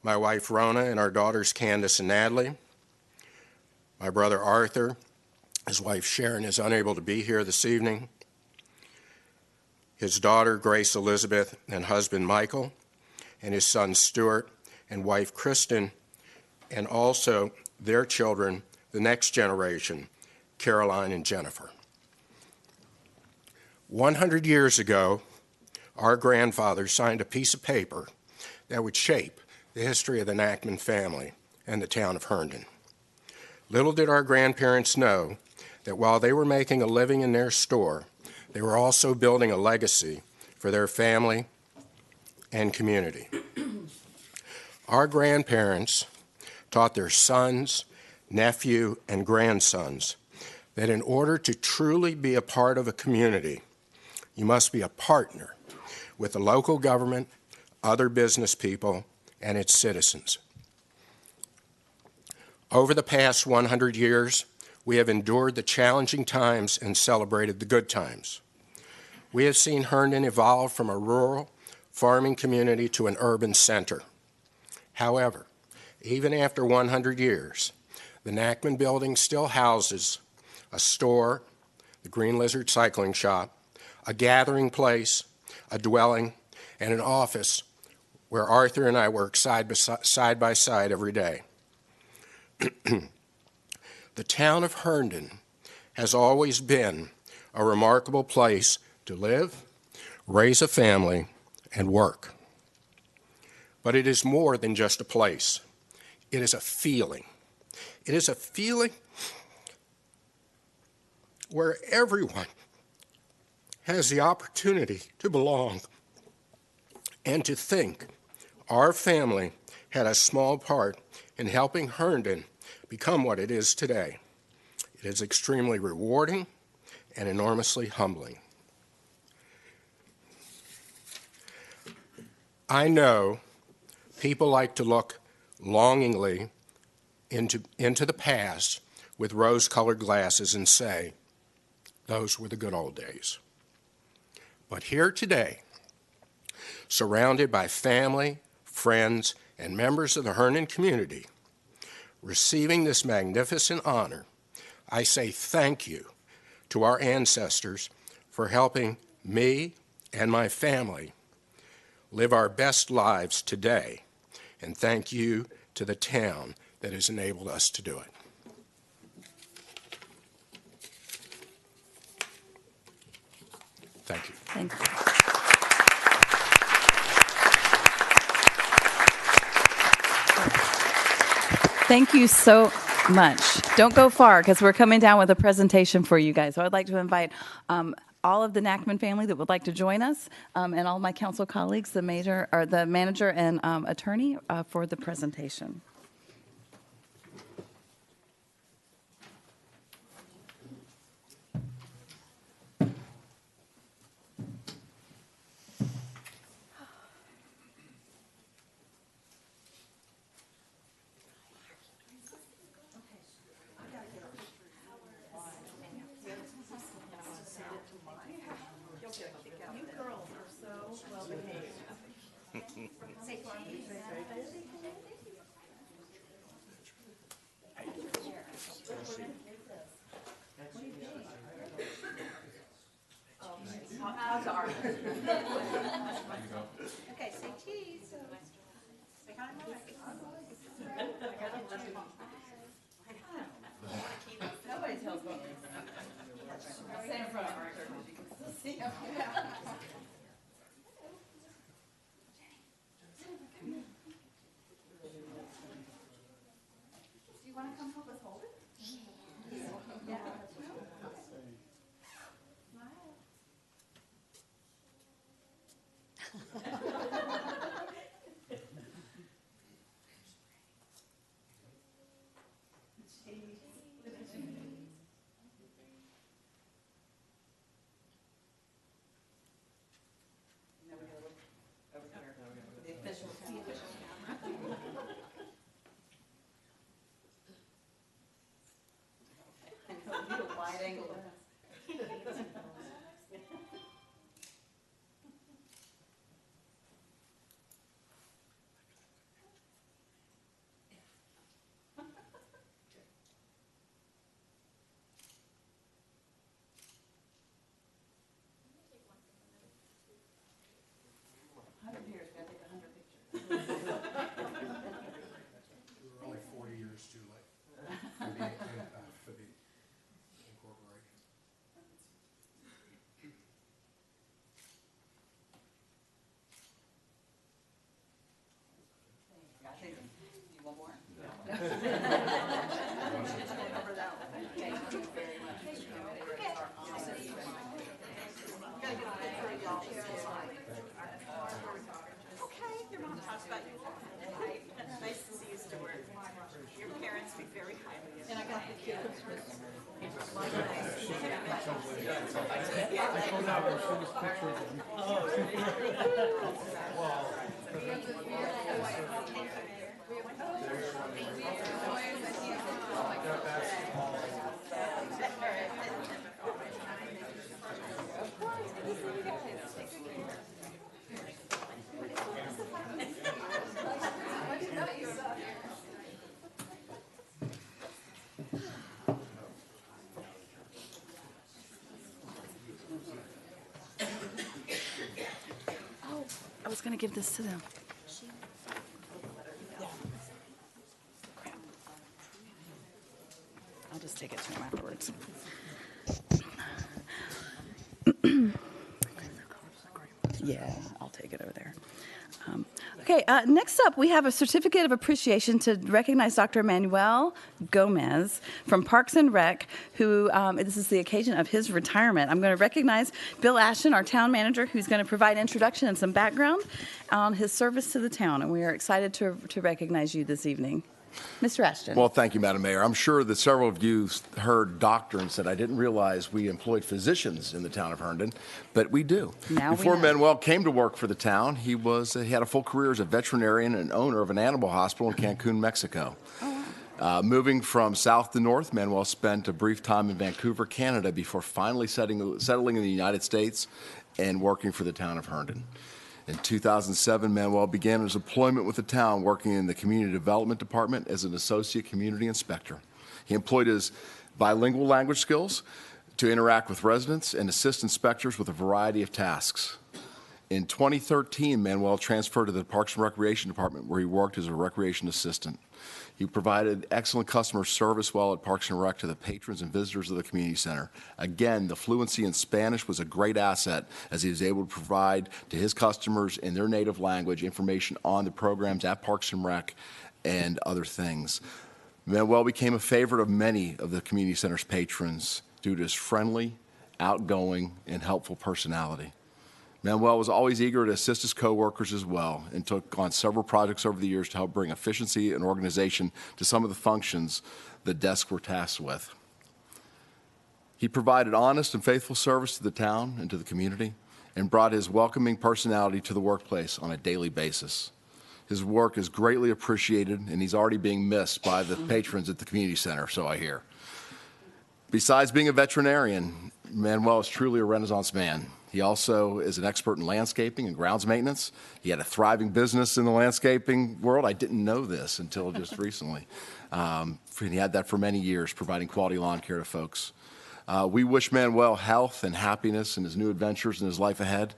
my wife Rona and our daughters Candace and Natalie. My brother Arthur, his wife Sharon is unable to be here this evening. His daughter Grace Elizabeth and husband Michael, and his son Stuart and wife Kristen, and also their children, the next generation, Caroline and Jennifer. 100 years ago, our grandfather signed a piece of paper that would shape the history of the Nackman family and the town of Herndon. Little did our grandparents know that while they were making a living in their store, they were also building a legacy for their family and community. Our grandparents taught their sons, nephew, and grandsons that in order to truly be a part of a community, you must be a partner with the local government, other business people, and its citizens. Over the past 100 years, we have endured the challenging times and celebrated the good times. We have seen Herndon evolve from a rural farming community to an urban center. However, even after 100 years, the Nachman Building still houses a store, the Green Lizard Cycling Shop, a gathering place, a dwelling, and an office where Arthur and I work side by side every day. The town of Herndon has always been a remarkable place to live, raise a family, and work. But it is more than just a place. It is a feeling. It is a feeling where everyone has the opportunity to belong and to think our family had a small part in helping Herndon become what it is today. It is extremely rewarding and enormously humbling. I know people like to look longingly into the past with rose-colored glasses and say, those were the good old days. But here today, surrounded by family, friends, and members of the Herndon community, receiving this magnificent honor, I say thank you to our ancestors for helping me and my family live our best lives today, and thank you to the town that has enabled us to do it. Thank you. Thank you. Thank you so much. Don't go far because we're coming down with a presentation for you guys. So I'd like to invite all of the Nachman family that would like to join us and all my council colleagues, the manager and attorney for the presentation. Okay, say cheese. Say hi, nobody tells me. Stay in front of Arthur. You can still see him. Do you want to come help us hold it? Yeah. We're only 40 years too late for the incorporation. You want more? Nice to see you, Stuart. Your parents speak very highly of you. And I got the kids. I was going to give this to them. I'll just take it to them afterwards. Yeah, I'll take it over there. Okay, next up, we have a certificate of appreciation to recognize Dr. Manuel Gomez from Parks and Rec, who, this is the occasion of his retirement. I'm going to recognize Bill Ashton, our town manager, who's going to provide introduction and some background on his service to the town, and we are excited to recognize you this evening. Mr. Ashton. Well, thank you, Madam Mayor. I'm sure that several of you heard doctor and said, I didn't realize we employed physicians in the town of Herndon, but we do. Before Manuel came to work for the town, he had a full career as a veterinarian and owner of an animal hospital in Cancun, Mexico. Moving from south to north, Manuel spent a brief time in Vancouver, Canada, before finally settling in the United States and working for the town of Herndon. In 2007, Manuel began his employment with the town, working in the Community Development Department as an associate community inspector. He employed his bilingual language skills to interact with residents and assist inspectors with a variety of tasks. In 2013, Manuel transferred to the Parks and Recreation Department, where he worked as a recreation assistant. He provided excellent customer service while at Parks and Rec to the patrons and visitors of the community center. Again, the fluency in Spanish was a great asset, as he was able to provide to his customers in their native language information on the programs at Parks and Rec and other things. Manuel became a favorite of many of the community center's patrons due to his friendly, outgoing, and helpful personality. Manuel was always eager to assist his coworkers as well, and took on several projects over the years to help bring efficiency and organization to some of the functions the desk were tasked with. He provided honest and faithful service to the town and to the community, and brought his welcoming personality to the workplace on a daily basis. His work is greatly appreciated, and he's already being missed by the patrons at the community center, so I hear. Besides being a veterinarian, Manuel is truly a Renaissance man. He also is an expert in landscaping and grounds maintenance. He had a thriving business in the landscaping world. I didn't know this until just recently. He had that for many years, providing quality lawn care to folks. We wish Manuel health and happiness in his new adventures and his life ahead.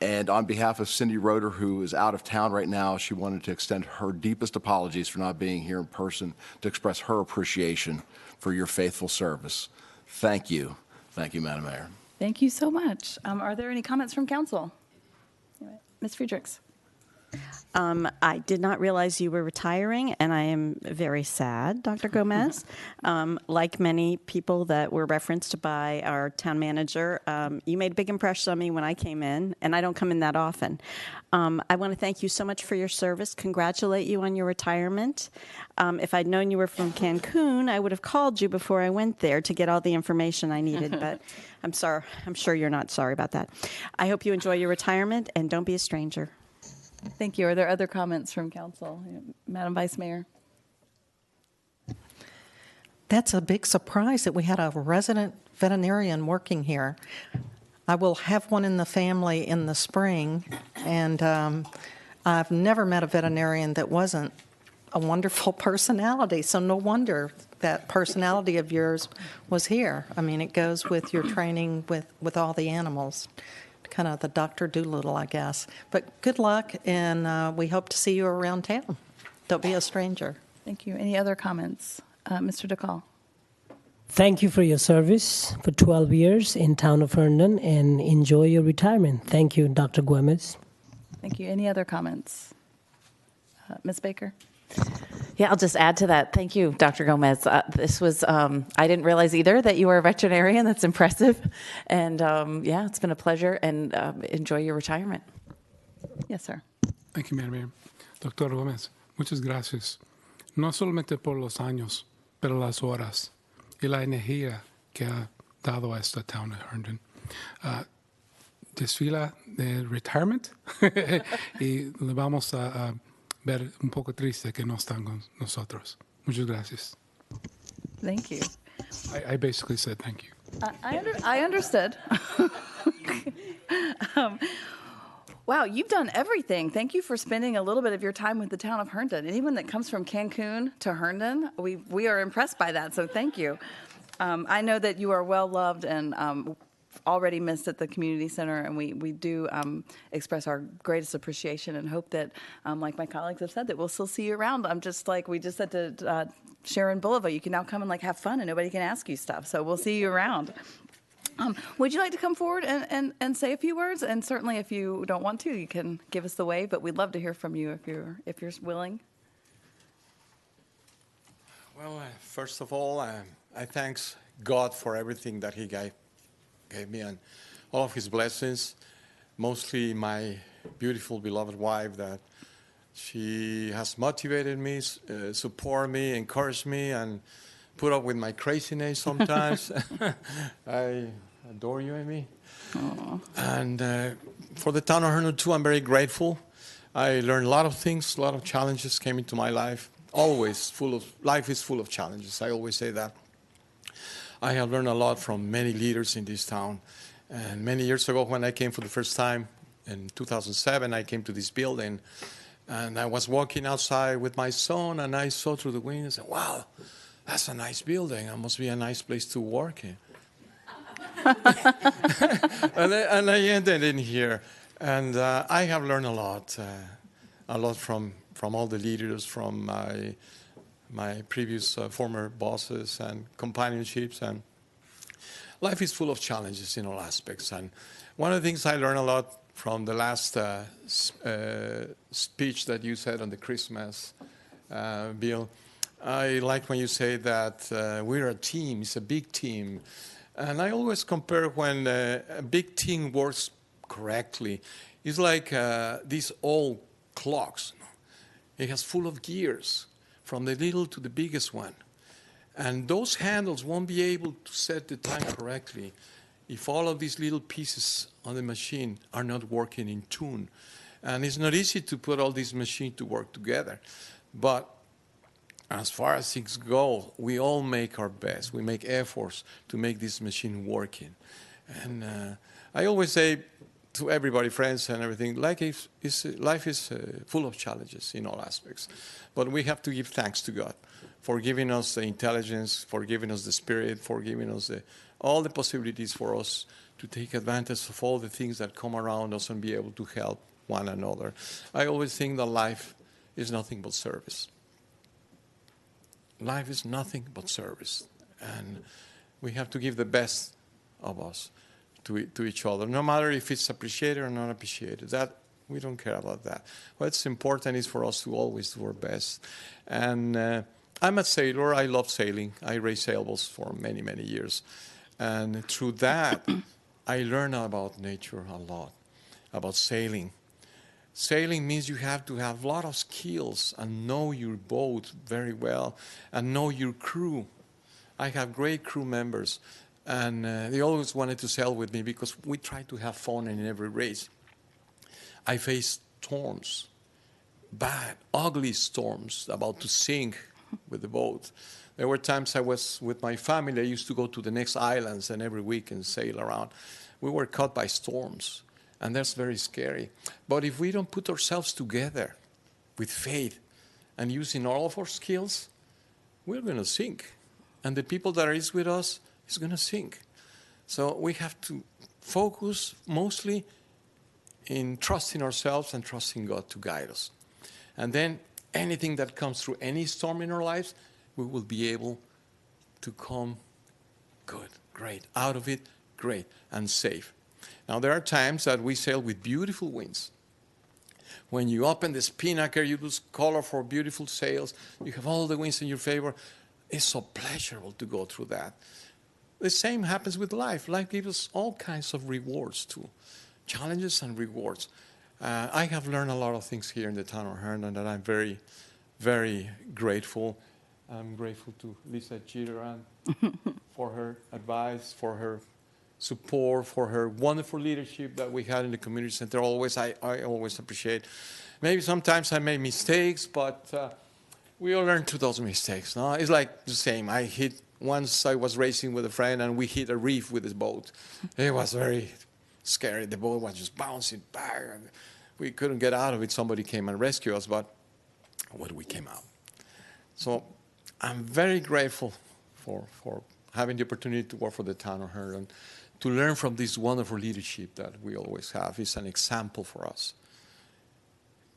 And on behalf of Cindy Roeder, who is out of town right now, she wanted to extend her deepest apologies for not being here in person to express her appreciation for your faithful service. Thank you. Thank you, Madam Mayor. Thank you so much. Are there any comments from council? Ms. Friedrichs. I did not realize you were retiring, and I am very sad, Dr. Gomez. Like many people that were referenced by our town manager, you made a big impression on me when I came in, and I don't come in that often. I want to thank you so much for your service, congratulate you on your retirement. If I'd known you were from Cancun, I would have called you before I went there to get all the information I needed, but I'm sorry. I'm sure you're not sorry about that. I hope you enjoy your retirement, and don't be a stranger. Thank you. Are there other comments from council? Madam Vice Mayor. That's a big surprise that we had a resident veterinarian working here. I will have one in the family in the spring, and I've never met a veterinarian that wasn't a wonderful personality, so no wonder that personality of yours was here. I mean, it goes with your training with all the animals. Kind of the Dr. Doolittle, I guess. But good luck, and we hope to see you around town. Don't be a stranger. Thank you. Any other comments? Mr. DeCall. Thank you for your service for 12 years in town of Herndon, and enjoy your retirement. Thank you, Dr. Gomez. Thank you. Any other comments? Ms. Baker? Yeah, I'll just add to that. Thank you, Dr. Gomez. This was, I didn't realize either that you were a veterinarian. That's impressive. And yeah, it's been a pleasure, and enjoy your retirement. Yes, sir. Thank you, Madam Mayor. Doctor Gómez, muchas gracias. No solamente por los años, pero las horas y la energía que ha dado a esta town de Herndon. Desfila de retirement y le vamos a ver un poco triste que no están con nosotros. Muchas gracias. Thank you. I basically said thank you. I understood. Wow, you've done everything. Thank you for spending a little bit of your time with the town of Herndon. Anyone that comes from Cancun to Herndon, we are impressed by that, so thank you. I know that you are well loved and already missed at the community center, and we do express our greatest appreciation and hope that, like my colleagues have said, that we'll still see you around. I'm just like we just said to Sharon Bulova, you can now come and like have fun and nobody can ask you stuff, so we'll see you around. Would you like to come forward and say a few words? And certainly if you don't want to, you can give us the wave, but we'd love to hear from you if you're willing. Well, first of all, I thank God for everything that He gave me and all of His blessings, mostly my beautiful, beloved wife that she has motivated me, support me, encouraged me, and put up with my craziness sometimes. I adore you, Amy. Aww. And for the town of Herndon, too, I'm very grateful. I learned a lot of things, a lot of challenges came into my life. Life is full of challenges. I always say that. I have learned a lot from many leaders in this town. And many years ago, when I came for the first time, in 2007, I came to this building. And I was walking outside with my son, and I saw through the window and said, wow, that's a nice building. It must be a nice place to work in. and I ended in here. And I have learned a lot from all the leaders, from my previous former bosses and companionships. And life is full of challenges in all aspects. And one of the things I learned a lot from the last speech that you said on the Christmas bill, I like when you say that we're a team, it's a big team. And I always compare when a big team works correctly. It's like these old clocks. It has full of gears, from the little to the biggest one. And those handles won't be able to set the time correctly if all of these little pieces on the machine are not working in tune. And it's not easy to put all these machines to work together. But as far as things go, we all make our best. We make efforts to make this machine working. And I always say to everybody, friends and everything, life is full of challenges in all aspects. But we have to give thanks to God for giving us the intelligence, for giving us the spirit, for giving us all the possibilities for us to take advantage of all the things that come around us and be able to help one another. I always think that life is nothing but service. Life is nothing but service. And we have to give the best of us to each other, no matter if it's appreciated or not appreciated. That we don't care about that. What's important is for us to always do our best. And I'm a sailor. I love sailing. I raised sailboats for many, many years. And through that, I learned about nature a lot, about sailing. Sailing means you have to have a lot of skills and know your boat very well and know your crew. I have great crew members, and they always wanted to sail with me because we try to have fun in every race. I faced storms, bad, ugly storms, about to sink with the boat. There were times I was with my family. I used to go to the next islands and every week and sail around. We were caught by storms, and that's very scary. But if we don't put ourselves together with faith and using all of our skills, we're going to sink. And the people that are with us is going to sink. So we have to focus mostly in trusting ourselves and trusting God to guide us. And then anything that comes through any storm in our lives, we will be able to come good, great, out of it, great, and safe. Now, there are times that we sail with beautiful winds. When you open the spinnaker, you lose color for beautiful sails. You have all the winds in your favor. It's so pleasurable to go through that. The same happens with life. Life gives us all kinds of rewards too, challenges and rewards. I have learned a lot of things here in the town of Herndon that I'm very, very grateful. I'm grateful to Lisa Cheater and for her advice, for her support, for her wonderful leadership that we had in the community center. I always appreciate. Maybe sometimes I made mistakes, but we all learn through those mistakes. No, it's like the same. Once I was racing with a friend and we hit a reef with his boat. It was very scary. The boat was just bouncing back. And we couldn't get out of it. Somebody came and rescued us, but we came out. So I'm very grateful for having the opportunity to work for the town of Herndon, to learn from this wonderful leadership that we always have. It's an example for us.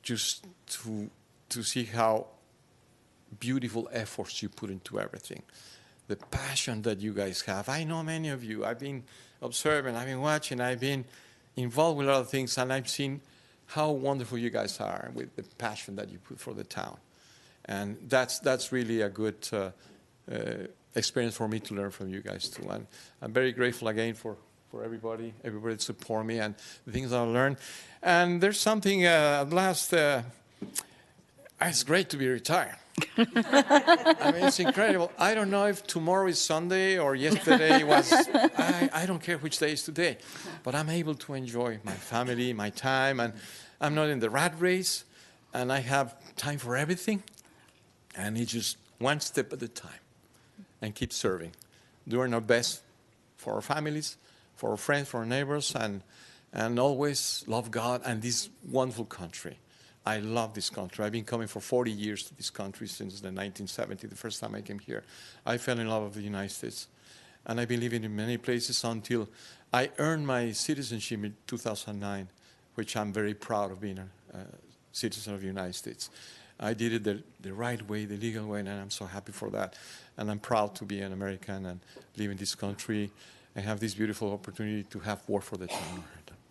Just to see how beautiful efforts you put into everything. The passion that you guys have. I know many of you. I've been observing, I've been watching, I've been involved with a lot of things, and I've seen how wonderful you guys are with the passion that you put for the town. And that's really a good experience for me to learn from you guys too. And I'm very grateful again for everybody that support me and the things that I learned. And there's something at last, it's great to be retired. I mean, it's incredible. I don't know if tomorrow is Sunday or yesterday was, I don't care which day is today, but I'm able to enjoy my family, my time, and I'm not in the rat race, and I have time for everything, and it's just one step at a time, and keep serving, doing our best for our families, for our friends, for our neighbors, and always love God and this wonderful country. I love this country. I've been coming for 40 years to this country since the 1970, the first time I came here. I fell in love with the United States. And I've been living in many places until I earned my citizenship in 2009, which I'm very proud of being a citizen of the United States. I did it the right way, the legal way, and I'm so happy for that. And I'm proud to be an American and live in this country and have this beautiful opportunity to have work for the town.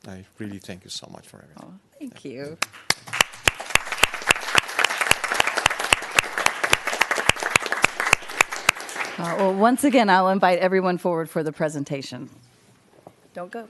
I really thank you so much for everything. Oh, thank you. Well, once again, I'll invite everyone forward for the presentation. Don't go.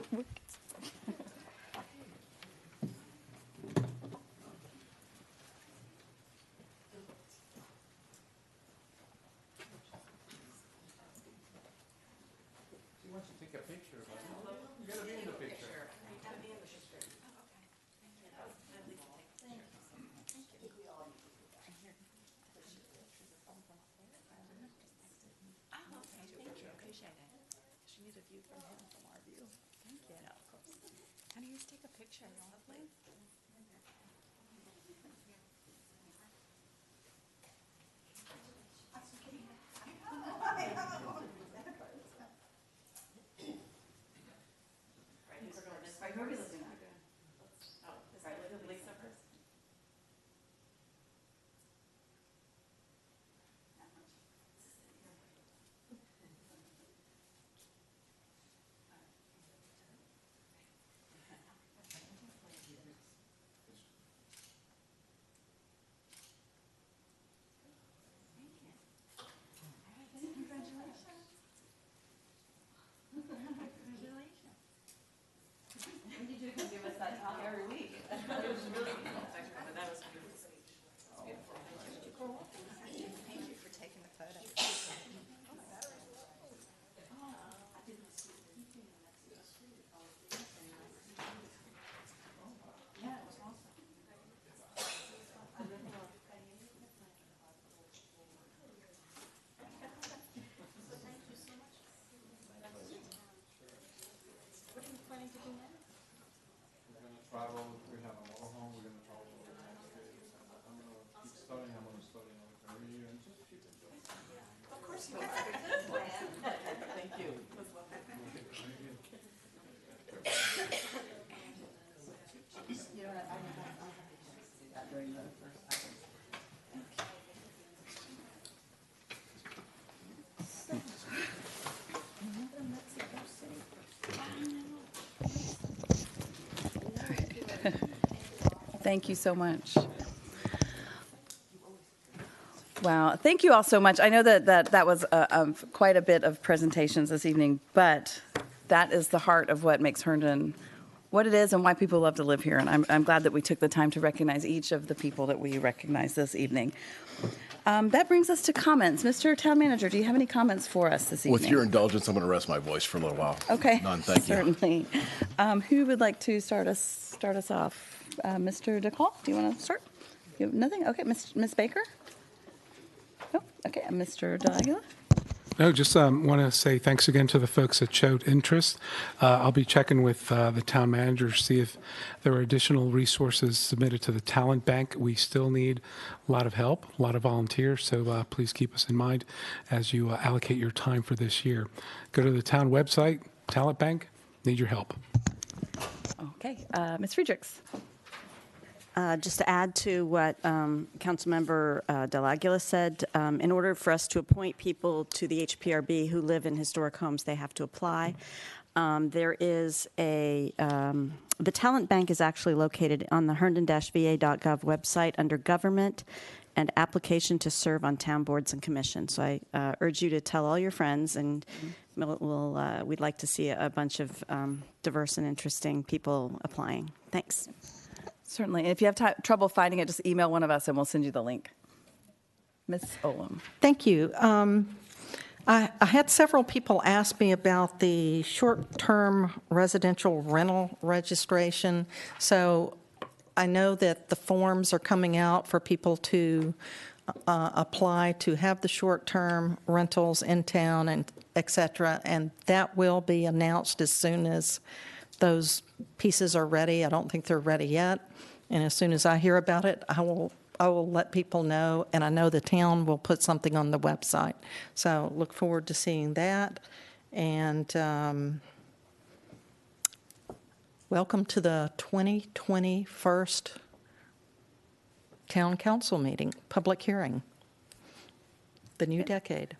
Thank you so much. Wow, thank you all so much. I know that was quite a bit of presentations this evening, but that is the heart of what makes Herndon what it is and why people love to live here. And I'm glad that we took the time to recognize each of the people that we recognize this evening. That brings us to comments. Mr. Town Manager, do you have any comments for us this evening? With your indulgence, I'm going to rest my voice for a little while. Okay. None, thank you. Certainly. Who would like to start us off? Mr. DeCall, do you want to start? You have nothing? Okay, Ms. Baker? No? Okay, Mr. D'Aguila? No, just want to say thanks again to the folks that showed interest. I'll be checking with the town manager to see if there are additional resources submitted to the talent bank. We still need a lot of help, a lot of volunteers, so please keep us in mind as you allocate your time for this year. Go to the town website, talent bank, need your help. Okay, Ms. Friedrichs. Just to add to what Councilmember Delagula said, in order for us to appoint people to the HPRB who live in historic homes, they have to apply. There is the talent bank is actually located on the herndon-va.gov website under government and application to serve on town boards and commissions. So I urge you to tell all your friends, and we'd like to see a bunch of diverse and interesting people applying. Thanks. Certainly. If you have trouble finding it, just email one of us and we'll send you the link. Ms. Olam. Thank you. I had several people ask me about the short-term residential rental registration. So I know that the forms are coming out for people to apply to have the short-term rentals in town and et cetera, and that will be announced as soon as those pieces are ready. I don't think they're ready yet. And as soon as I hear about it, I will let people know, and I know the town will put something on the website. So look forward to seeing that. And welcome to the 2021 Town Council meeting, public hearing, the new decade.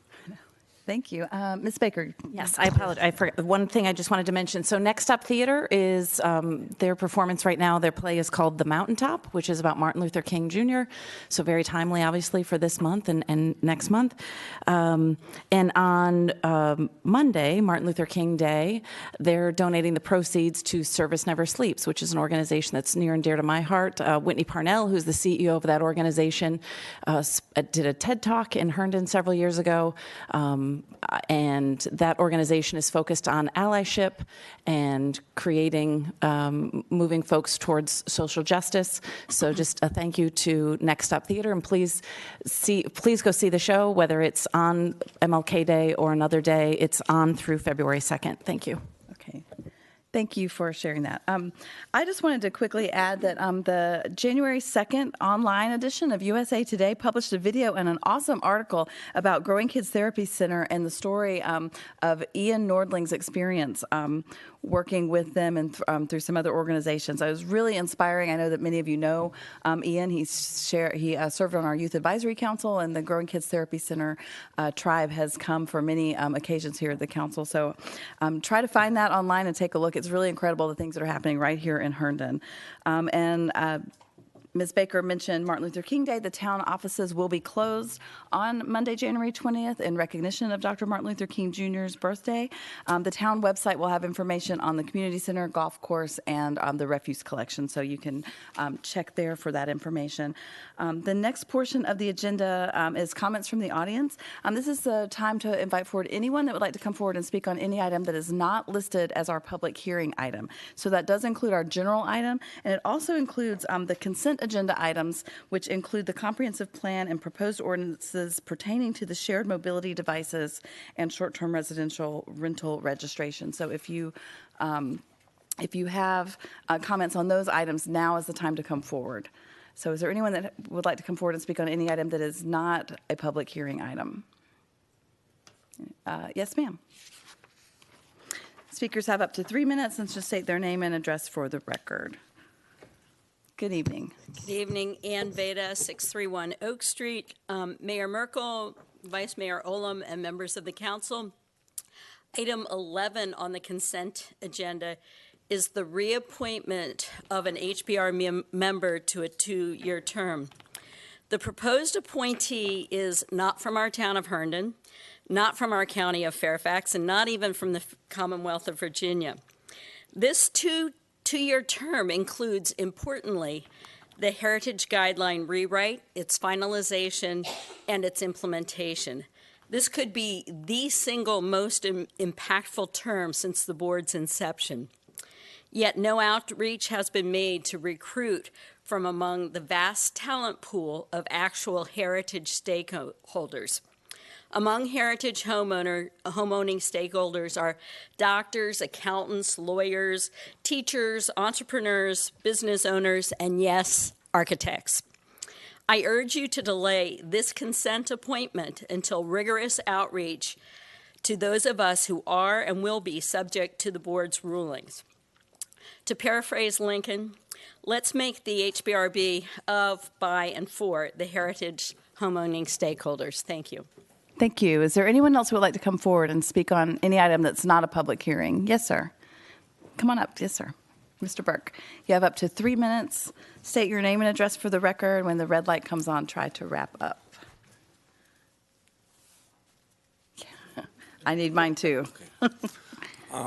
Thank you. Ms. Baker. Yes, I apologize. I forgot. One thing I just wanted to mention. So Next Up Theater is their performance right now. Their play is called The Mountaintop, which is about Martin Luther King Jr. So very timely, obviously, for this month and next month. And on Monday, Martin Luther King Day, they're donating the proceeds to Service Never Sleeps, which is an organization that's near and dear to my heart. Whitney Parnell, who's the CEO of that organization, did a TED Talk in Herndon several years ago. And that organization is focused on allyship and creating, moving folks towards social justice. So just a thank you to Next Up Theater, and please go see the show, whether it's on MLK Day or another day. It's on through February 2nd. Thank you. Okay. Thank you for sharing that. I just wanted to quickly add that the January 2nd online edition of USA Today published a video and an awesome article about Growing Kids Therapy Center and the story of Ian Nordling's experience working with them and through some other organizations. It was really inspiring. I know that many of you know Ian. He served on our Youth Advisory Council, and the Growing Kids Therapy Center tribe has come for many occasions here at the council. So try to find that online and take a look. It's really incredible, the things that are happening right here in Herndon. Ms. Baker mentioned Martin Luther King Day. The town offices will be closed on Monday, January 20th in recognition of Dr. Martin Luther King Jr.'s birthday. The town website will have information on the community center, golf course, and the refuse collection, so you can check there for that information. The next portion of the agenda is comments from the audience. This is the time to invite forward anyone that would like to come forward and speak on any item that is not listed as our public hearing item. So that does include our general item, and it also includes the consent agenda items, which include the comprehensive plan and proposed ordinances pertaining to the shared mobility devices and short-term residential rental registration. So if you have comments on those items, now is the time to come forward. So is there anyone that would like to come forward and speak on any item that is not a public hearing item? Yes, ma'am. Speakers have up to 3 minutes and just state their name and address for the record. Good evening. Good evening. Ann Veda, 631 Oak Street. Mayor Merkel, Vice Mayor Olam, and members of the council. Item 11 on the consent agenda is the reappointment of an HBR member to a 2-year term. The proposed appointee is not from our town of Herndon, not from our county of Fairfax, and not even from the Commonwealth of Virginia. This two-year term includes, importantly, the Heritage Guideline rewrite, its finalization, and its implementation. This could be the single most impactful term since the board's inception. Yet no outreach has been made to recruit from among the vast talent pool of actual heritage stakeholders. Among heritage homeowning stakeholders are doctors, accountants, lawyers, teachers, entrepreneurs, business owners, and yes, architects. I urge you to delay this consent appointment until rigorous outreach to those of us who are and will be subject to the board's rulings. To paraphrase Lincoln, let's make the HBRB of, by, and for the heritage homeowning stakeholders. Thank you. Thank you. Is there anyone else who would like to come forward and speak on any item that's not a public hearing? Yes, sir. Come on up. Yes, sir. Mr. Burke, you have up to 3 minutes. State your name and address for the record. When the red light comes on, try to wrap up. Yeah. I need mine too.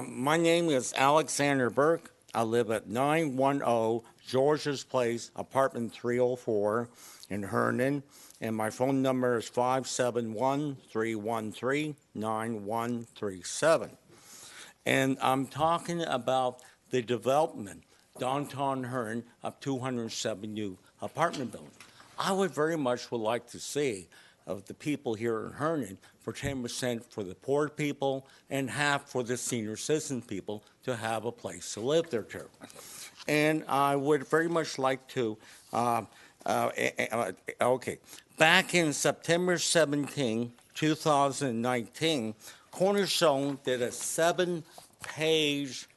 My name is Alexander Burke. I live at 910 George's Place, apartment 304 in Herndon, and my phone number is 571-313-9137. And I'm talking about the development, downtown Herndon, of 207 new apartment buildings. I would very much would like to see of the people here in Herndon for 10% for the poor people and half for the senior citizen people to have a place to live there too. And I would very much like to, okay, back in September 17, 2019, Cornerstone did a 7-page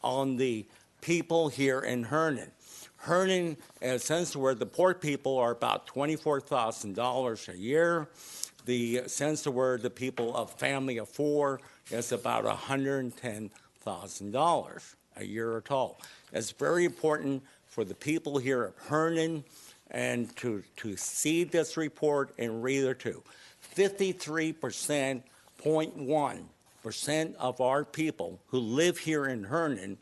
on the people here in Herndon. Herndon, in a sense where the poor people are about $24,000 a year. The sense where the people of family of 4 is about $110,000 a year at all. It's very important for the people here of Herndon and to see this report and read it too. 53.1% of our people who live here in Herndon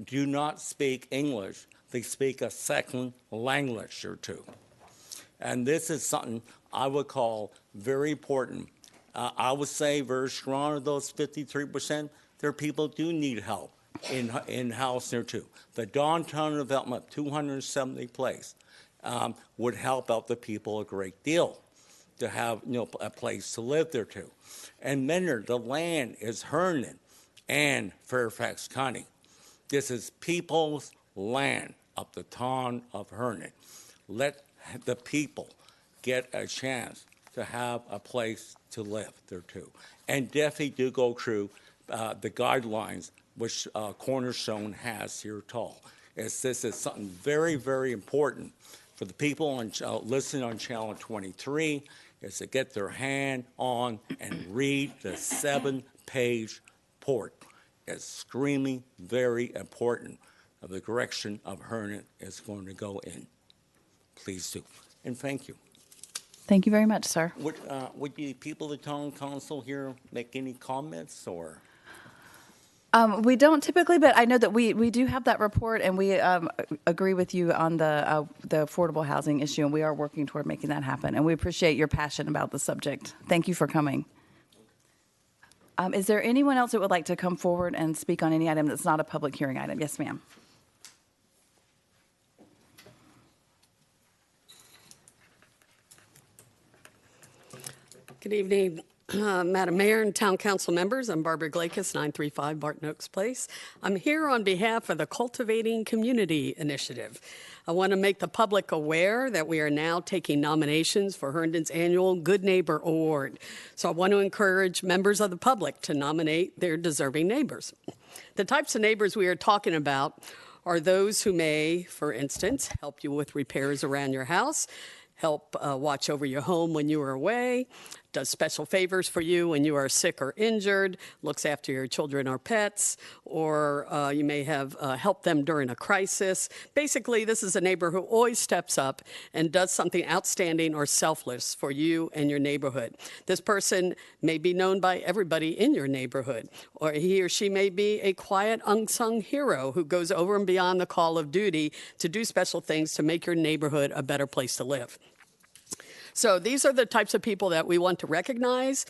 do not speak English. They speak a second language or two. And this is something I would call very important. I would say very strong of those 53%, their people do need help in house there too. The downtown development, 270 place, would help out the people a great deal to have a place to live there too. And Mentor, the land is Herndon and Fairfax County. This is people's land of the town of Herndon. Let the people get a chance to have a place to live there too. And definitely do go through the guidelines which Cornerstone has here tall. This is something very, very important for the people listening on Channel 23 is to get their hand on and read the 7-page report. It's extremely very important of the direction of Herndon is going to go in. Please do. And thank you. Thank you very much, sir. Would the people of the town council here make any comments or? We don't typically, but I know that we do have that report, and we agree with you on the affordable housing issue, and we are working toward making that happen. And we appreciate your passion about the subject. Thank you for coming. Is there anyone else that would like to come forward and speak on any item that's not a public hearing item? Yes, ma'am. Good evening, Madam Mayor and Town Council members. I'm Barbara Glakis, 935 Barton Oaks Place. I'm here on behalf of the Cultivating Community Initiative. I want to make the public aware that we are now taking nominations for Herndon's annual Good Neighbor Award. So I want to encourage members of the public to nominate their deserving neighbors. The types of neighbors we are talking about are those who may, for instance, help you with repairs around your house, help watch over your home when you are away, does special favors for you when you are sick or injured, looks after your children or pets, or you may have helped them during a crisis. Basically, this is a neighbor who always steps up and does something outstanding or selfless for you and your neighborhood. This person may be known by everybody in your neighborhood, or he or she may be a quiet, unsung hero who goes over and beyond the call of duty to do special things to make your neighborhood a better place to live. So these are the types of people that we want to recognize.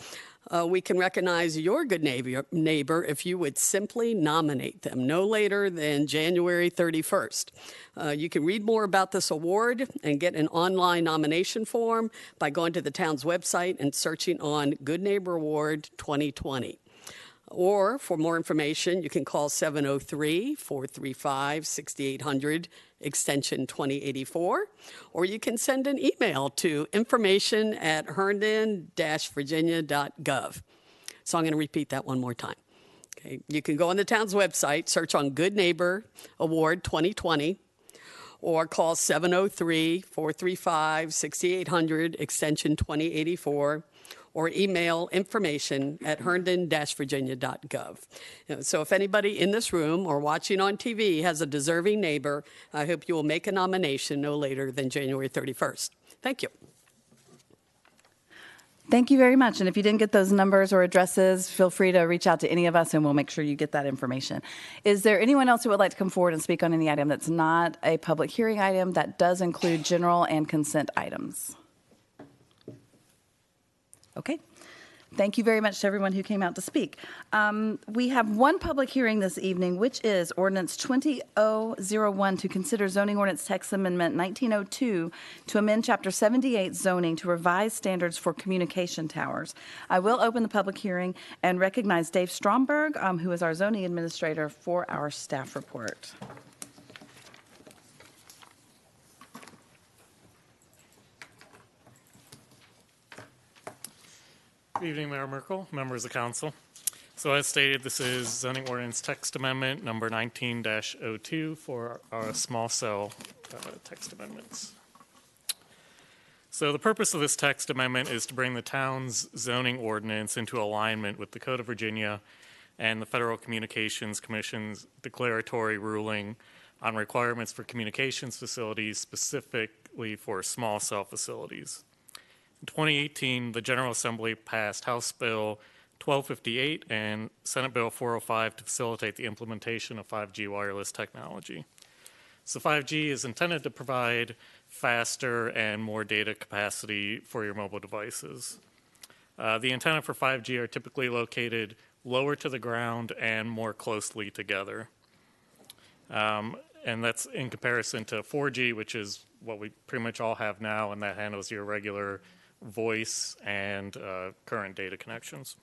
We can recognize your good neighbor if you would simply nominate them no later than January 31st. You can read more about this award and get an online nomination form by going to the town's website and searching on Good Neighbor Award 2020. Or for more information, you can call 703-435-6800, extension 2084, or you can send an email to information@herndon-virginia.gov. So I'm going to repeat that one more time. Okay. You can go on the town's website, search on Good Neighbor Award 2020, or call 703-435-6800, extension 2084, or email information@herndon-virginia.gov. So if anybody in this room or watching on TV has a deserving neighbor, I hope you will make a nomination no later than January 31st. Thank you. Thank you very much. And if you didn't get those numbers or addresses, feel free to reach out to any of us and we'll make sure you get that information. Is there anyone else who would like to come forward and speak on any item that's not a public hearing item that does include general and consent items? Okay. Thank you very much to everyone who came out to speak. We have one public hearing this evening, which is Ordinance 2001 to consider zoning ordinance text amendment 1902 to amend Chapter 78 zoning to revise standards for communication towers. I will open the public hearing and recognize Dave Stromberg, who is our zoning administrator, for our staff report. Good evening, Mayor Merkel, members of council. So as stated, this is zoning ordinance text amendment number 19-02 for our small cell text amendments. So the purpose of this text amendment is to bring the town's zoning ordinance into alignment with the Code of Virginia and the Federal Communications Commission's declaratory ruling on requirements for communications facilities, specifically for small cell facilities. In 2018, the General Assembly passed House Bill 1258 and Senate Bill 405 to facilitate the implementation of 5G wireless technology. So 5G is intended to provide faster and more data capacity for your mobile devices. The antenna for 5G are typically located lower to the ground and more closely together. And that's in comparison to 4G, which is what we pretty much all have now, and that handles your regular voice and current data connections.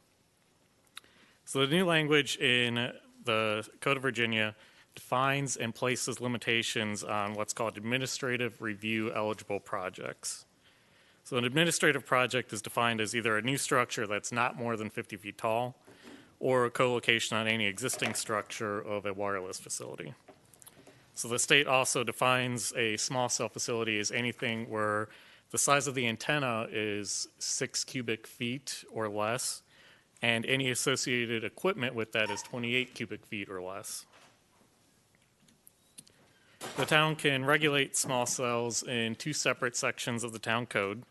So the new language in the Code of Virginia defines and places limitations on what's called administrative review eligible projects. So an administrative project is defined as either a new structure that's not more than 50 feet tall or a co-location on any existing structure of a wireless facility. So the state also defines a small cell facility as anything where the size of the antenna is 6 cubic feet or less, and any associated equipment with that is 28 cubic feet or less. The town can regulate small cells in two separate sections of the town code.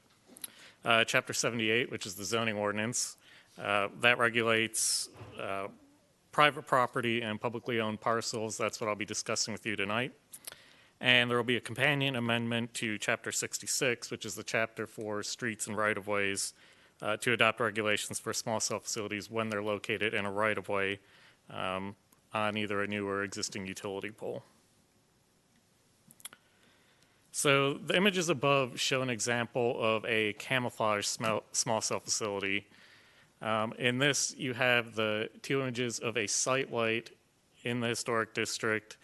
Chapter 78, which is the zoning ordinance, that regulates private property and publicly owned parcels. That's what I'll be discussing with you tonight. And there will be a companion amendment to Chapter 66, which is the chapter for streets and right-of-ways, to adopt regulations for small cell facilities when they're located in a right-of-way on either a new or existing utility pole. So the images above show an example of a camouflage small cell facility. In this, you have the two images of a site light in the historic district.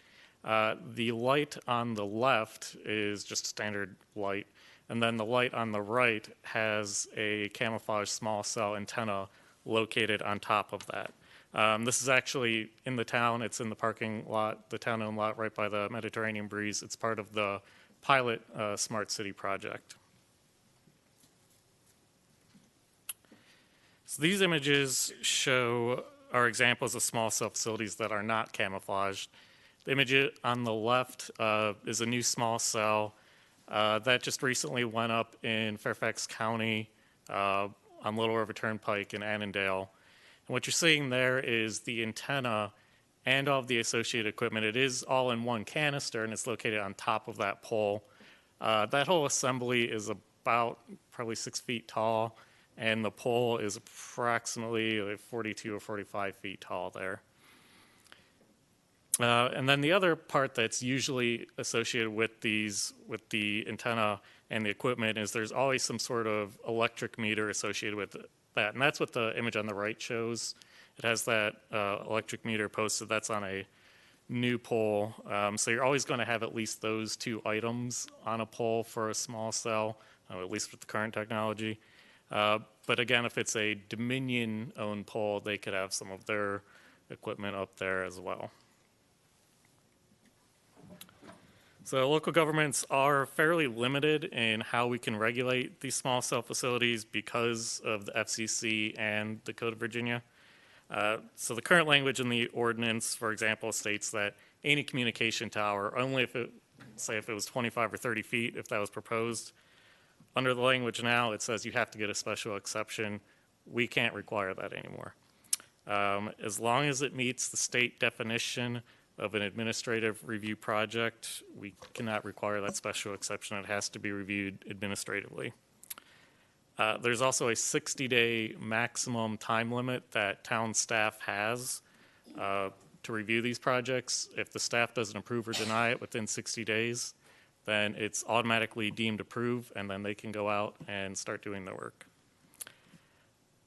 The light on the left is just standard light, and then the light on the right has a camouflage small cell antenna located on top of that. This is actually in the town. It's in the parking lot, the town-owned lot right by the Mediterranean Breeze. It's part of the pilot Smart City project. So these images are examples of small cell facilities that are not camouflaged. The image on the left is a new small cell that just recently went up in Fairfax County on Little River Turnpike in Annandale. And what you're seeing there is the antenna and all of the associated equipment. It is all in one canister, and it's located on top of that pole. That whole assembly is about probably 6 feet tall, and the pole is approximately like 42 or 45 feet tall there. And then the other part that's usually associated with the antenna and the equipment is there's always some sort of electric meter associated with that. And that's what the image on the right shows. It has that electric meter posted. That's on a new pole. So you're always going to have at least those two items on a pole for a small cell, at least with the current technology. But again, if it's a Dominion-owned pole, they could have some of their equipment up there as well. So local governments are fairly limited in how we can regulate these small cell facilities because of the FCC and the Code of Virginia. So the current language in the ordinance, for example, states that any communication tower, only if it was 25 or 30 feet, if that was proposed. Under the language now, it says you have to get a special exception. We can't require that anymore. As long as it meets the state definition of an administrative review project, we cannot require that special exception. It has to be reviewed administratively. There's also a 60-day maximum time limit that town staff has to review these projects. If the staff doesn't approve or deny it within 60 days, then it's automatically deemed approved, and then they can go out and start doing their work.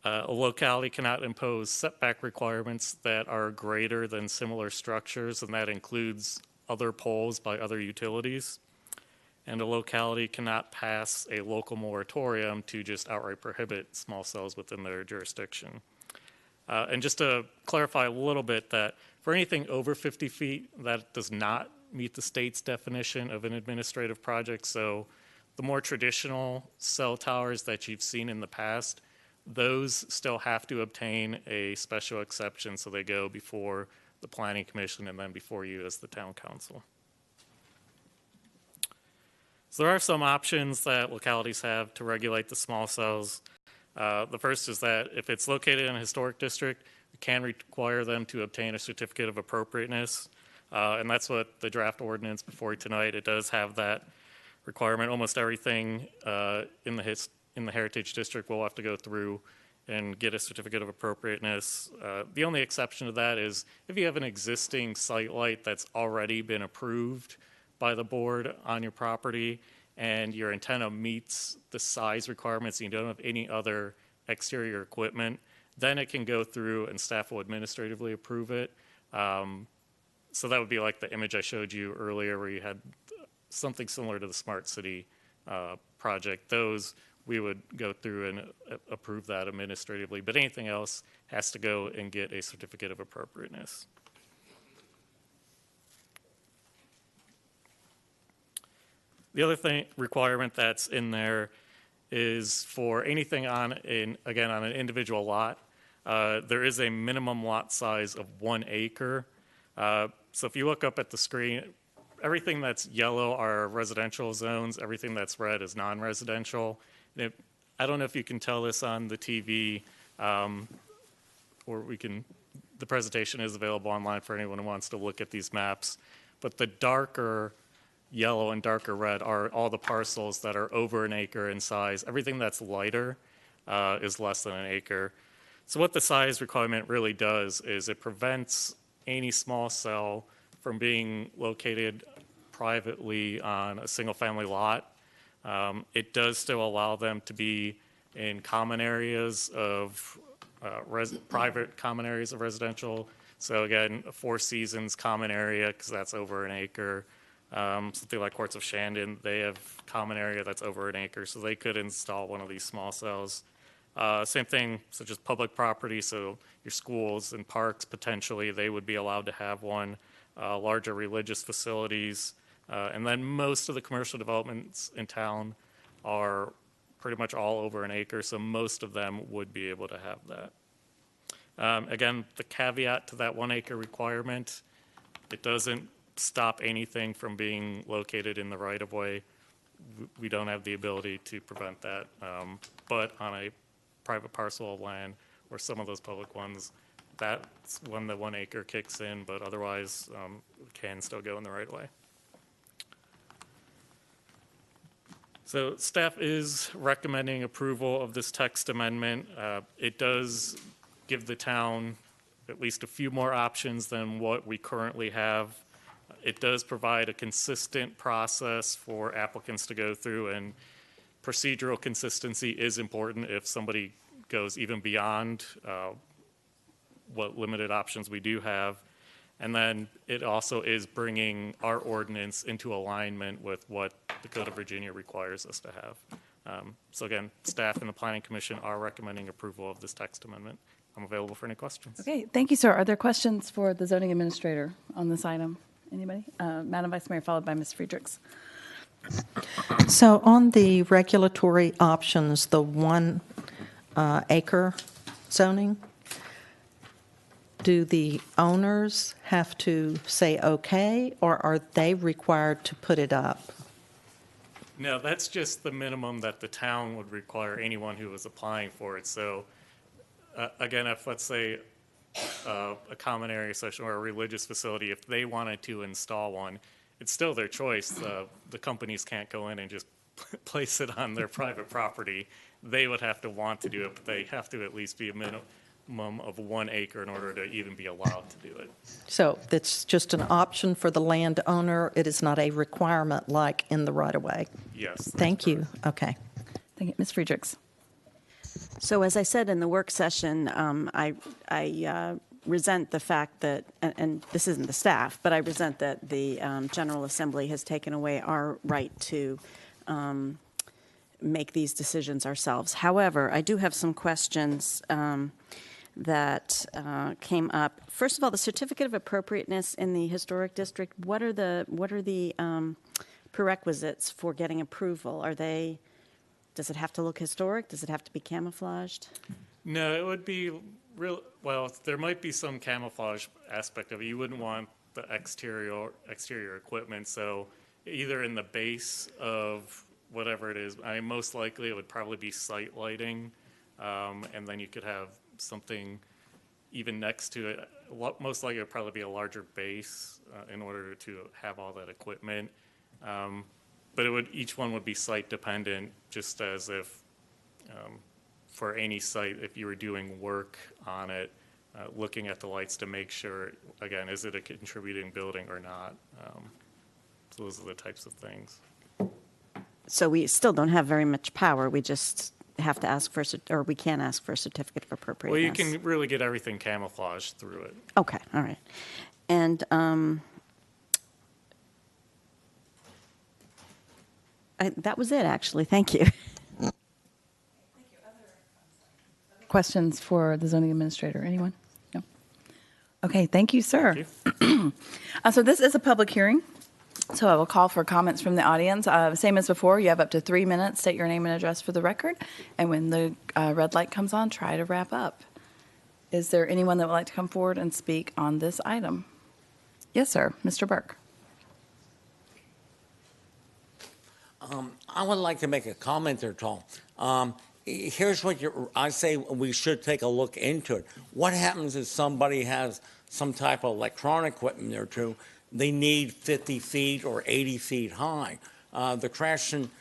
A locality cannot impose setback requirements that are greater than similar structures, and that includes other poles by other utilities. And a locality cannot pass a local moratorium to just outright prohibit small cells within their jurisdiction. And just to clarify a little bit, that for anything over 50 feet, that does not meet the state's definition of an administrative project. So the more traditional cell towers that you've seen in the past, those still have to obtain a special exception, so they go before the Planning Commission and then before you as the Town Council. So there are some options that localities have to regulate the small cells. The first is that if it's located in a historic district, we can require them to obtain a certificate of appropriateness. And that's what the draft ordinance before you tonight, it does have that requirement. Almost everything in the Heritage District will have to go through and get a certificate of appropriateness. The only exception to that is if you have an existing site light that's already been approved by the board on your property and your antenna meets the size requirements and you don't have any other exterior equipment, then it can go through and staff will administratively approve it. So that would be like the image I showed you earlier where you had something similar to the Smart City project. Those we would go through and approve that administratively, but anything else has to go and get a certificate of appropriateness. The other requirement that's in there is for anything on an individual lot, there is a minimum lot size of 1 acre. So if you look up at the screen, everything that's yellow are residential zones. Everything that's red is non-residential. I don't know if you can tell this on the TV, or the presentation is available online for anyone who wants to look at these maps. But the darker yellow and darker red are all the parcels that are over 1 acre in size. Everything that's lighter is less than 1 acre. So what the size requirement really does is it prevents any small cell from being located privately on a single-family lot. It does still allow them to be in common areas of private common areas of residential. So again, a Four Seasons common area because that's over 1 acre. Something like Courts of Shandon, they have common area that's over 1 acre, so they could install one of these small cells. Same thing, such as public property, so your schools and parks, potentially, they would be allowed to have one. Larger religious facilities. And then most of the commercial developments in town are pretty much all over an acre, so most of them would be able to have that. Again, the caveat to that 1 acre requirement, it doesn't stop anything from being located in the right-of-way. We don't have the ability to prevent that. But on a private parcel of land or some of those public ones, that's when the 1 acre kicks in, but otherwise it can still go in the right-of-way. So staff is recommending approval of this text amendment. It does give the town at least a few more options than what we currently have. It does provide a consistent process for applicants to go through, and procedural consistency is important if somebody goes even beyond what limited options we do have. And then it also is bringing our ordinance into alignment with what the Code of Virginia requires us to have. So again, staff and the Planning Commission are recommending approval of this text amendment. I'm available for any questions. Okay, thank you, sir. Are there questions for the zoning administrator on this item? Anybody? Madam Vice Mayor, followed by Ms. Friedrichs. So on the regulatory options, the 1 acre zoning, do the owners have to say okay, or are they required to put it up? No, that's just the minimum that the town would require anyone who was applying for it. So again, if let's say a common area section or a religious facility, if they wanted to install one, it's still their choice. The companies can't go in and just place it on their private property. They would have to want to do it, but they have to at least be a minimum of 1 acre in order to even be allowed to do it. So it's just an option for the landowner. It is not a requirement like in the right-of-way. Yes. Thank you. Okay. Thank you. Ms. Friedrichs. So as I said in the work session, I resent the fact that, and this isn't the staff, but I resent that the General Assembly has taken away our right to make these decisions ourselves. However, I do have some questions that came up. First of all, the certificate of appropriateness in the historic district. What are the prerequisites for getting approval? Does it have to look historic? Does it have to be camouflaged? No, it would be real. Well, there might be some camouflage aspect of it. You wouldn't want the exterior equipment. So either in the base of whatever it is, I mean, most likely it would probably be site lighting, and then you could have something even next to it. Most likely it would probably be a larger base in order to have all that equipment. But each one would be site dependent, just as if for any site, if you were doing work on it, looking at the lights to make sure, again, is it a contributing building or not? So those are the types of things. So we still don't have very much power. We just have to ask for, or we can ask for a certificate of appropriateness. Well, you can really get everything camouflaged through it. Okay, all right. And that was it, actually. Thank you. Questions for the zoning administrator? Anyone? No? Okay, thank you, sir. Thank you. So this is a public hearing, so I will call for comments from the audience. Same as before, you have up to 3 minutes. State your name and address for the record, and when the red light comes on, try to wrap up. Is there anyone that would like to come forward and speak on this item? Yes, sir. Mr. Burke. I would like to make a comment there, Tom. Here's what I say we should take a look into it. What happens if somebody has some type of electronic equipment there too? They need 50 feet or 80 feet high. The question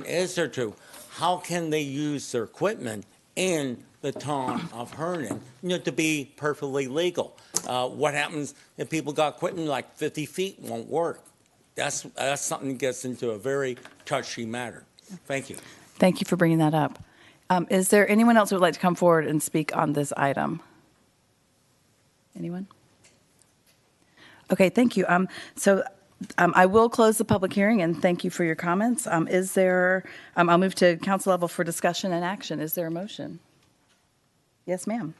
is there too. How can they use their equipment in the town of Herndon, to be perfectly legal? What happens if people got equipment like 50 feet won't work? That's something that gets into a very touchy matter. Thank you. Thank you for bringing that up. Is there anyone else who would like to come forward and speak on this item? Anyone? Okay, thank you. I will close the public hearing, and thank you for your comments. I'll move to council level for discussion and action. Is there a motion? Yes, ma'am.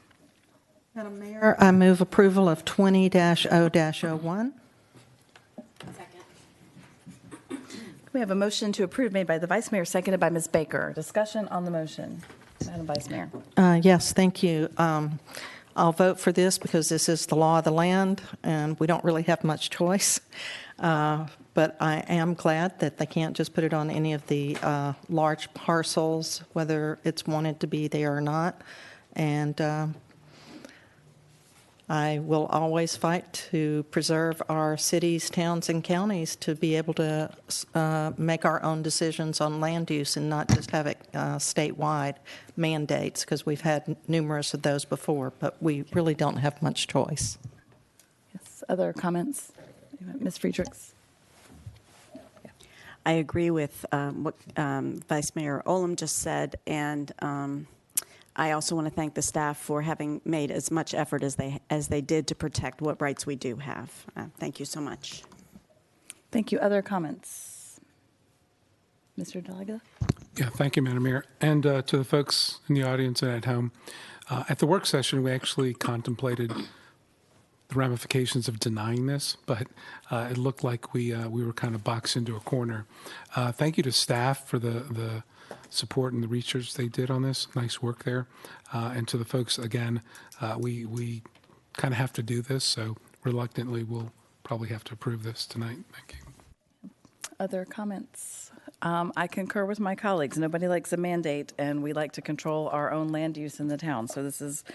Madam Mayor, I move approval of 20-0-01. We have a motion to approve made by the Vice Mayor, seconded by Ms. Baker. Discussion on the motion. Madam Vice Mayor. Yes, thank you. I'll vote for this because this is the law of the land, and we don't really have much choice. But I am glad that they can't just put it on any of the large parcels, whether it's wanted to be there or not. And I will always fight to preserve our cities, towns, and counties to be able to make our own decisions on land use and not just have it statewide mandates, because we've had numerous of those before, but we really don't have much choice. Yes, other comments? Ms. Friedrichs. I agree with what Vice Mayor Olem just said, and I also want to thank the staff for having made as much effort as they did to protect what rights we do have. Thank you so much. Thank you. Other comments? Mr. Delaga? Yeah, thank you, Madam Mayor. And to the folks in the audience and at home, at the work session, we actually contemplated the ramifications of denying this, but it looked like we were kind of boxed into a corner. Thank you to staff for the support and the research they did on this. Nice work there. And to the folks, again, we kind of have to do this, so reluctantly we'll probably have to approve this tonight. Thank you. Other comments? I concur with my colleagues. Nobody likes a mandate, and we like to control our own land use in the town. So this is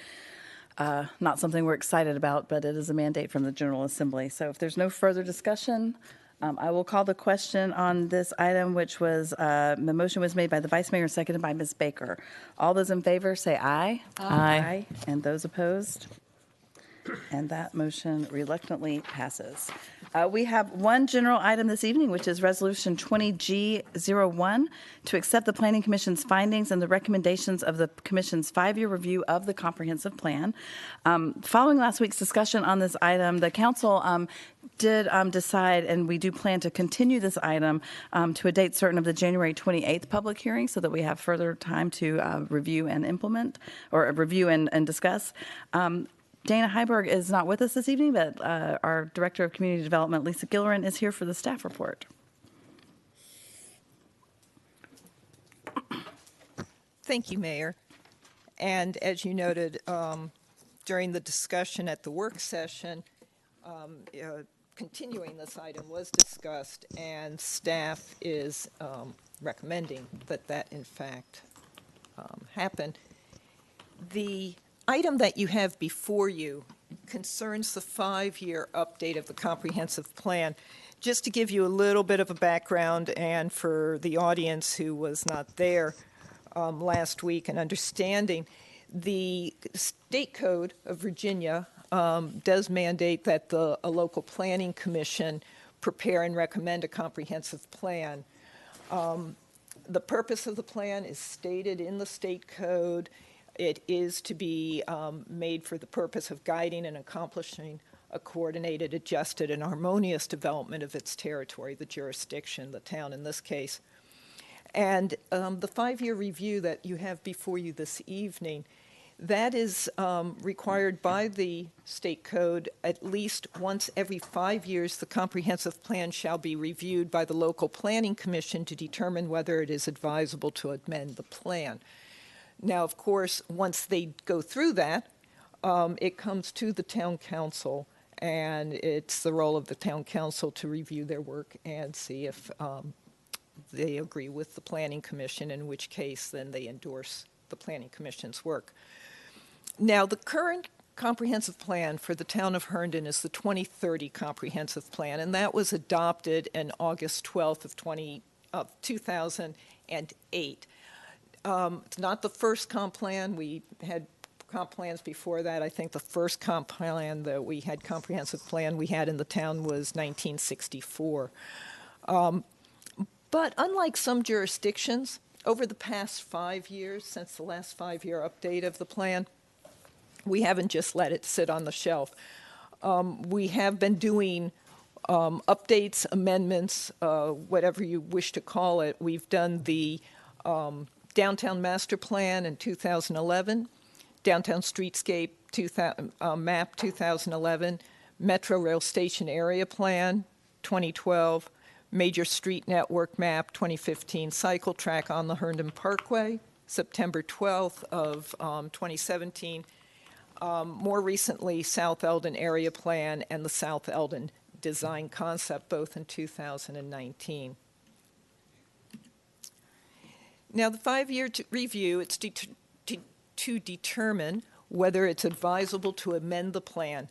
not something we're excited about, but it is a mandate from the General Assembly. So if there's no further discussion, I will call the question on this item, which was, the motion was made by the Vice Mayor, seconded by Ms. Baker. All those in favor say aye. Aye. And those opposed? And that motion reluctantly passes. We have one general item this evening, which is Resolution 20G01, to accept the Planning Commission's findings and the recommendations of the Commission's 5-year review of the comprehensive plan. Following last week's discussion on this item, the Council did decide, and we do plan to continue this item to a date certain of the January 28th public hearing, so that we have further time to review and implement, or review and discuss. Dana Heiberg is not with us this evening, but our Director of Community Development, Lisa Gillerin, is here for the staff report. Thank you, Mayor. And as you noted, during the discussion at the work session, continuing this item was discussed, and staff is recommending that in fact happen. The item that you have before you concerns the 5-year update of the comprehensive plan. Just to give you a little bit of a background, and for the audience who was not there last week and understanding, the state code of Virginia does mandate that a local planning commission prepare and recommend a comprehensive plan. The purpose of the plan is stated in the state code. It is to be made for the purpose of guiding and accomplishing a coordinated, adjusted, and harmonious development of its territory, the jurisdiction, the town in this case. And the 5-year review that you have before you this evening, that is required by the state code. At least once every 5 years, the comprehensive plan shall be reviewed by the local planning commission to determine whether it is advisable to amend the plan. Now, of course, once they go through that, it comes to the town council, and it's the role of the town council to review their work and see if they agree with the planning commission, in which case then they endorse the planning commission's work. Now, the current comprehensive plan for the town of Herndon is the 2030 comprehensive plan, and that was adopted in August 12th of 2008. It's not the first comp plan. We had comp plans before that. I think the first comp plan that we had, comprehensive plan we had in the town, was 1964. But unlike some jurisdictions, over the past 5 years, since the last 5-year update of the plan, we haven't just let it sit on the shelf. We have been doing updates, amendments, whatever you wish to call it. We've done the Downtown Master Plan in 2011, Downtown Streetscape Map 2011, Metro Rail Station Area Plan 2012, Major Street Network Map 2015 cycle track on the Herndon Parkway, September 12th of 2017. More recently, South Eldon Area Plan and the South Eldon Design Concept, both in 2019. Now, the five-year review, it's to determine whether it's advisable to amend the plan.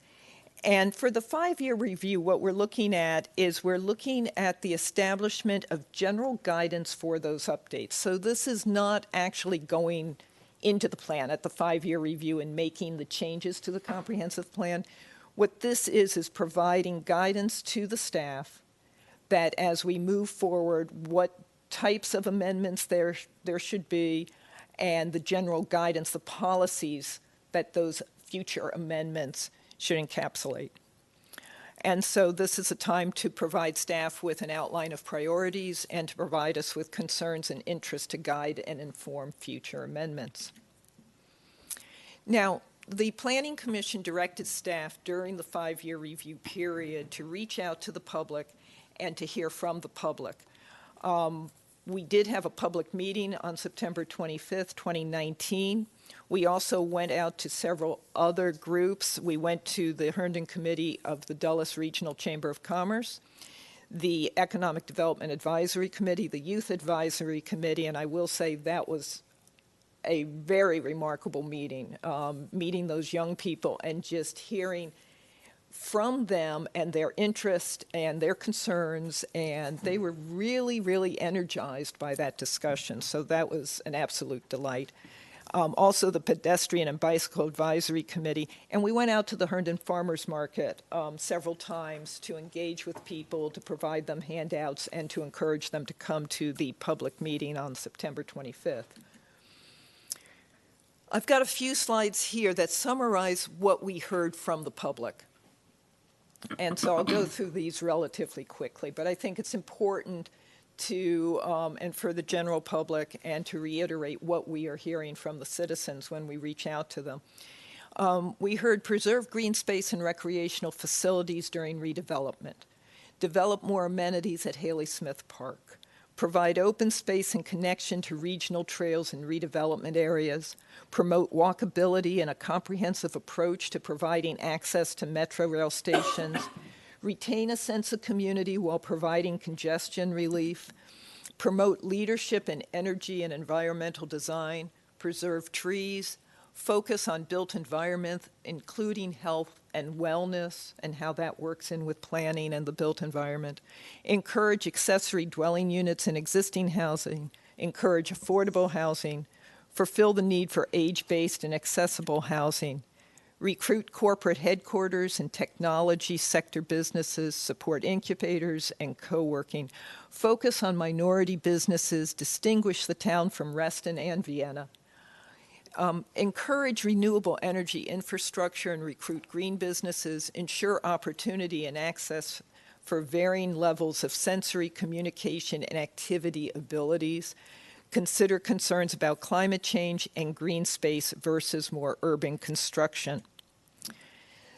And for the five-year review, what we're looking at is we're looking at the establishment of general guidance for those updates. So this is not actually going into the plan at the five-year review and making the changes to the comprehensive plan. What this is providing guidance to the staff that as we move forward, what types of amendments there should be, and the general guidance, the policies that those future amendments should encapsulate. And so this is a time to provide staff with an outline of priorities and to provide us with concerns and interests to guide and inform future amendments. Now, the Planning Commission directed staff during the five-year review period to reach out to the public and to hear from the public. We did have a public meeting on September 25th, 2019. We also went out to several other groups. We went to the Herndon Committee of the Dulles Regional Chamber of Commerce, the Economic Development Advisory Committee, the Youth Advisory Committee, and I will say that was a very remarkable meeting, meeting those young people and just hearing from them and their interest and their concerns, and they were really, really energized by that discussion. So that was an absolute delight. Also the Pedestrian and Bicycle Advisory Committee, and we went out to the Herndon Farmers Market several times to engage with people, to provide them handouts, and to encourage them to come to the public meeting on September 25th. I've got a few slides here that summarize what we heard from the public. And so I'll go through these relatively quickly, but I think it's important to, and for the general public, and to reiterate what we are hearing from the citizens when we reach out to them. We heard preserve green space and recreational facilities during redevelopment, develop more amenities at Haley Smith Park, provide open space and connection to regional trails and redevelopment areas, promote walkability and a comprehensive approach to providing access to metro rail stations, retain a sense of community while providing congestion relief, promote leadership in energy and environmental design, preserve trees, focus on built environment, including health and wellness and how that works in with planning and the built environment, encourage accessory dwelling units in existing housing, encourage affordable housing, fulfill the need for age-based and accessible housing, recruit corporate headquarters and technology sector businesses, support incubators and co-working, focus on minority businesses, distinguish the town from Reston and Vienna, encourage renewable energy infrastructure and recruit green businesses, ensure opportunity and access for varying levels of sensory, communication, and activity abilities, consider concerns about climate change and green space versus more urban construction.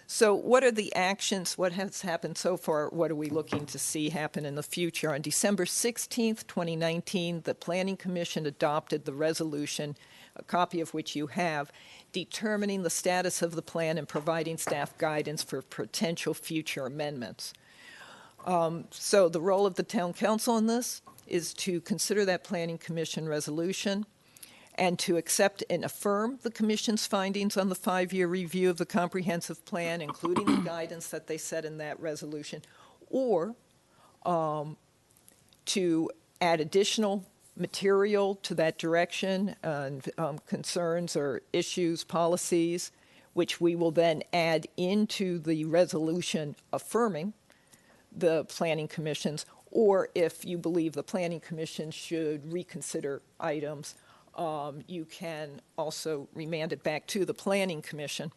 So what are the actions? What has happened so far? What are we looking to see happen in the future? On December 16th, 2019, the Planning Commission adopted the resolution, a copy of which you have, determining the status of the plan and providing staff guidance for potential future amendments. So the role of the Town Council in this is to consider that Planning Commission resolution and to accept and affirm the Commission's findings on the five-year review of the comprehensive plan, including the guidance that they set in that resolution, or to add additional material to that direction and concerns or issues, policies, which we will then add into the resolution affirming the Planning Commission's, or if you believe the Planning Commission should reconsider items, you can also remand it back to the Planning Commission.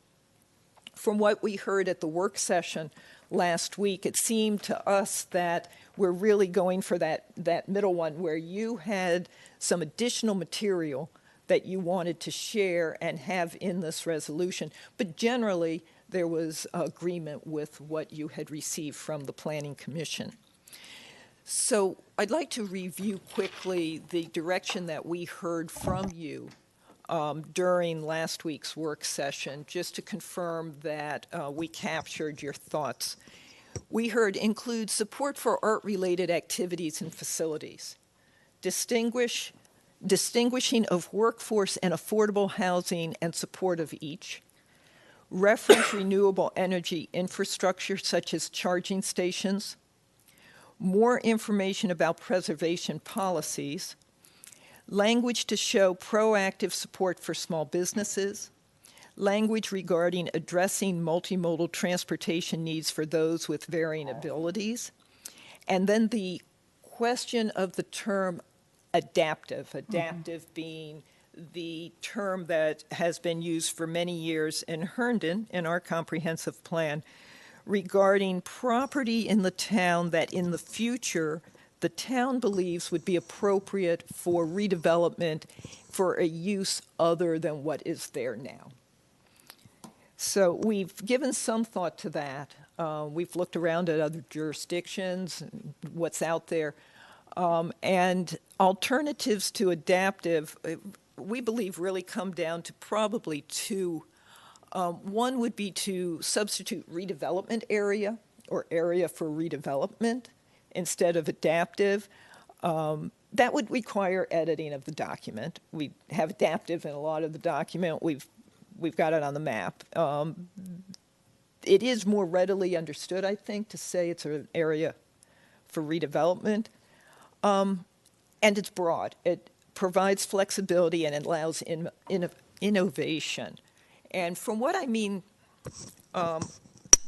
From what we heard at the work session last week, it seemed to us that we're really going for that middle one where you had some additional material that you wanted to share and have in this resolution, but generally there was agreement with what you had received from the Planning Commission. So I'd like to review quickly the direction that we heard from you during last week's work session, just to confirm that we captured your thoughts. We heard include support for art-related activities and facilities, distinguishing of workforce and affordable housing and support of each, reference renewable energy infrastructure such as charging stations, more information about preservation policies, language to show proactive support for small businesses, language regarding addressing multimodal transportation needs for those with varying abilities, and then the question of the term adaptive, being the term that has been used for many years in Herndon in our comprehensive plan regarding property in the town that in the future the town believes would be appropriate for redevelopment for a use other than what is there now. So we've given some thought to that. We've looked around at other jurisdictions, what's out there. And alternatives to adaptive, we believe, really come down to probably two. One would be to substitute redevelopment area or area for redevelopment instead of adaptive. That would require editing of the document. We have adaptive in a lot of the document. We've got it on the map. It is more readily understood, I think, to say it's an area for redevelopment. And it's broad. It provides flexibility and it allows innovation. And from what I mean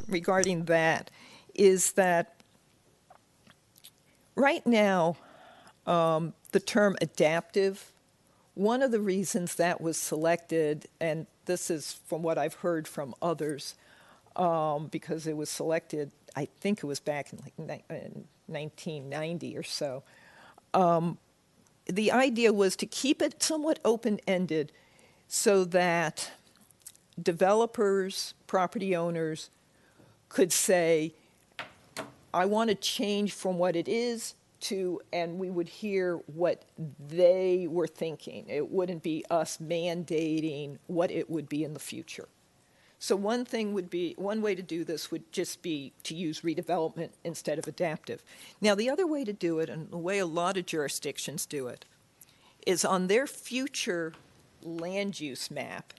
regarding that is that right now, the term adaptive, one of the reasons that was selected, and this is from what I've heard from others, because it was selected, I think it was back in like 1990 or so. The idea was to keep it somewhat open-ended so that developers, property owners could say, I want to change from what it is to, and we would hear what they were thinking. It wouldn't be us mandating what it would be in the future. So one way to do this would just be to use redevelopment instead of adaptive. Now, the other way to do it, and the way a lot of jurisdictions do it, is on their future land use map,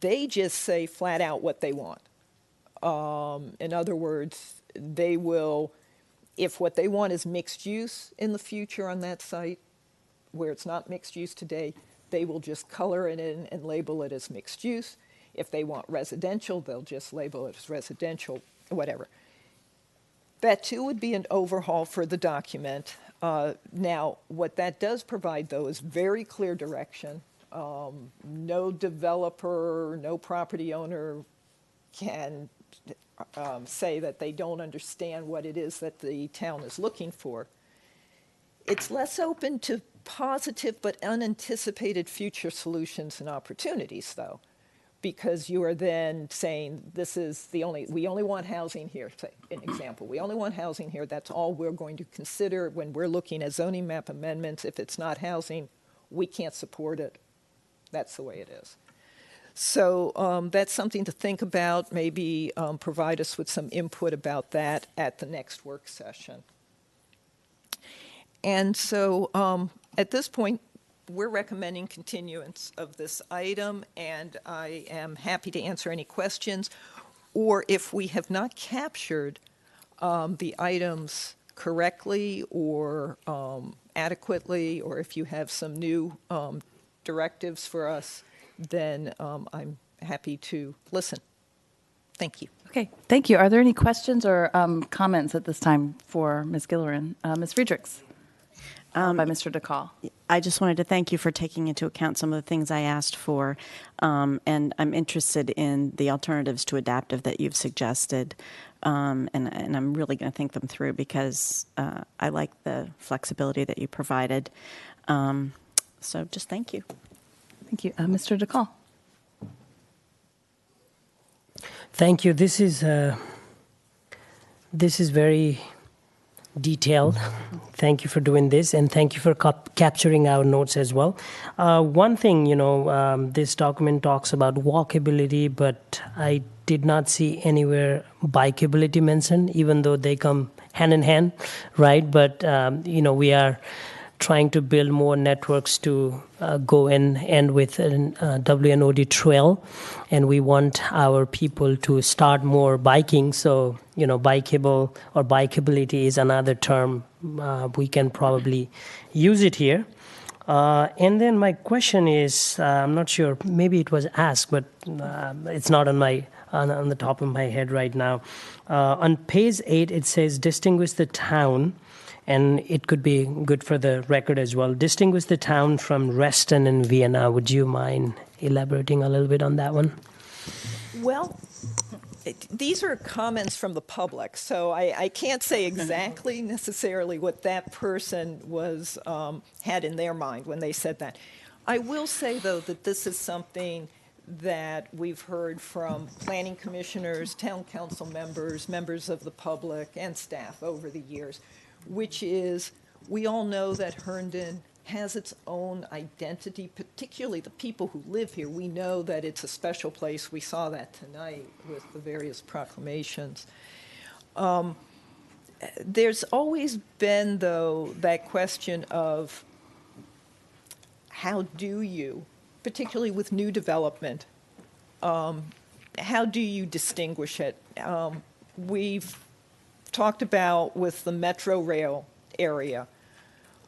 they just say flat out what they want. In other words, they will, if what they want is mixed use in the future on that site, where it's not mixed use today, they will just color it in and label it as mixed use. If they want residential, they'll just label it as residential, whatever. That too would be an overhaul for the document. Now, what that does provide, though, is very clear direction. No developer, no property owner can say that they don't understand what it is that the town is looking for. It's less open to positive but unanticipated future solutions and opportunities, though, because you are then saying we only want housing here. Say, an example, we only want housing here. That's all we're going to consider when we're looking at zoning map amendments. If it's not housing, we can't support it. That's the way it is. So that's something to think about. Maybe provide us with some input about that at the next work session. And so at this point, we're recommending continuance of this item, and I am happy to answer any questions. Or if we have not captured the items correctly or adequately, or if you have some new directives for us, then I'm happy to listen. Thank you. Okay, thank you. Are there any questions or comments at this time for Ms. Gillerin? Ms. Friedrichs, by Mr. DeCall. I just wanted to thank you for taking into account some of the things I asked for, and I'm interested in the alternatives to adaptive that you've suggested, and I'm really going to think them through because I like the flexibility that you provided. So just thank you. Thank you. Mr. DeCall. Thank you. This is very detailed. Thank you for doing this, and thank you for capturing our notes as well. One thing, this document talks about walkability, but I did not see anywhere bikeability mentioned, even though they come hand in hand, right? But, we are trying to build more networks to go and end with a WNOD trail, and we want our people to start more biking. So, bikeable or bikeability is another term. We can probably use it here. And then my question is, I'm not sure, maybe it was asked, but it's not on the top of my head right now. On page 8, it says distinguish the town, and it could be good for the record as well. Distinguish the town from Reston and Vienna. Would you mind elaborating a little bit on that one? Well, these are comments from the public, so I can't say exactly necessarily what that person was had in their mind when they said that. I will say, though, that this is something that we've heard from planning commissioners, town council members, members of the public, and staff over the years, which is we all know that Herndon has its own identity, particularly the people who live here. We know that it's a special place. We saw that tonight with the various proclamations. There's always been, though, that question of how do you, particularly with new development, how do you distinguish it? We've talked about with the Metro Rail area,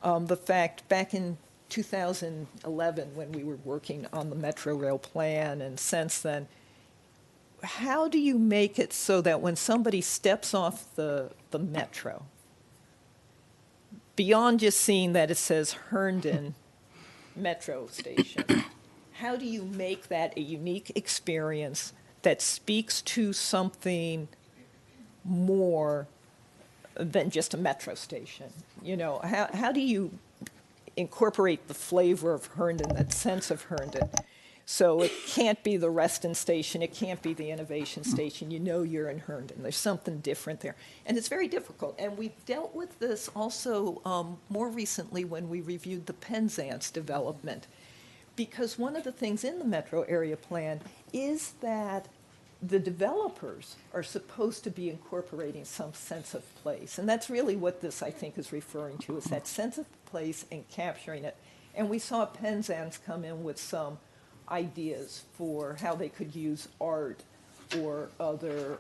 the fact back in 2011 when we were working on the Metro Rail plan, and since then, how do you make it so that when somebody steps off the Metro, beyond just seeing that it says Herndon Metro Station, how do you make that a unique experience that speaks to something more than just a metro station? How do you incorporate the flavor of Herndon, that sense of Herndon? So it can't be the Reston station, it can't be the Innovation Station. You're in Herndon. There's something different there. And it's very difficult. And we've dealt with this also more recently when we reviewed the Penzance development. Because one of the things in the Metro Area Plan is that the developers are supposed to be incorporating some sense of place. And that's really what this, I think, is referring to, is that sense of place and capturing it. And we saw Penzance come in with some ideas for how they could use art or other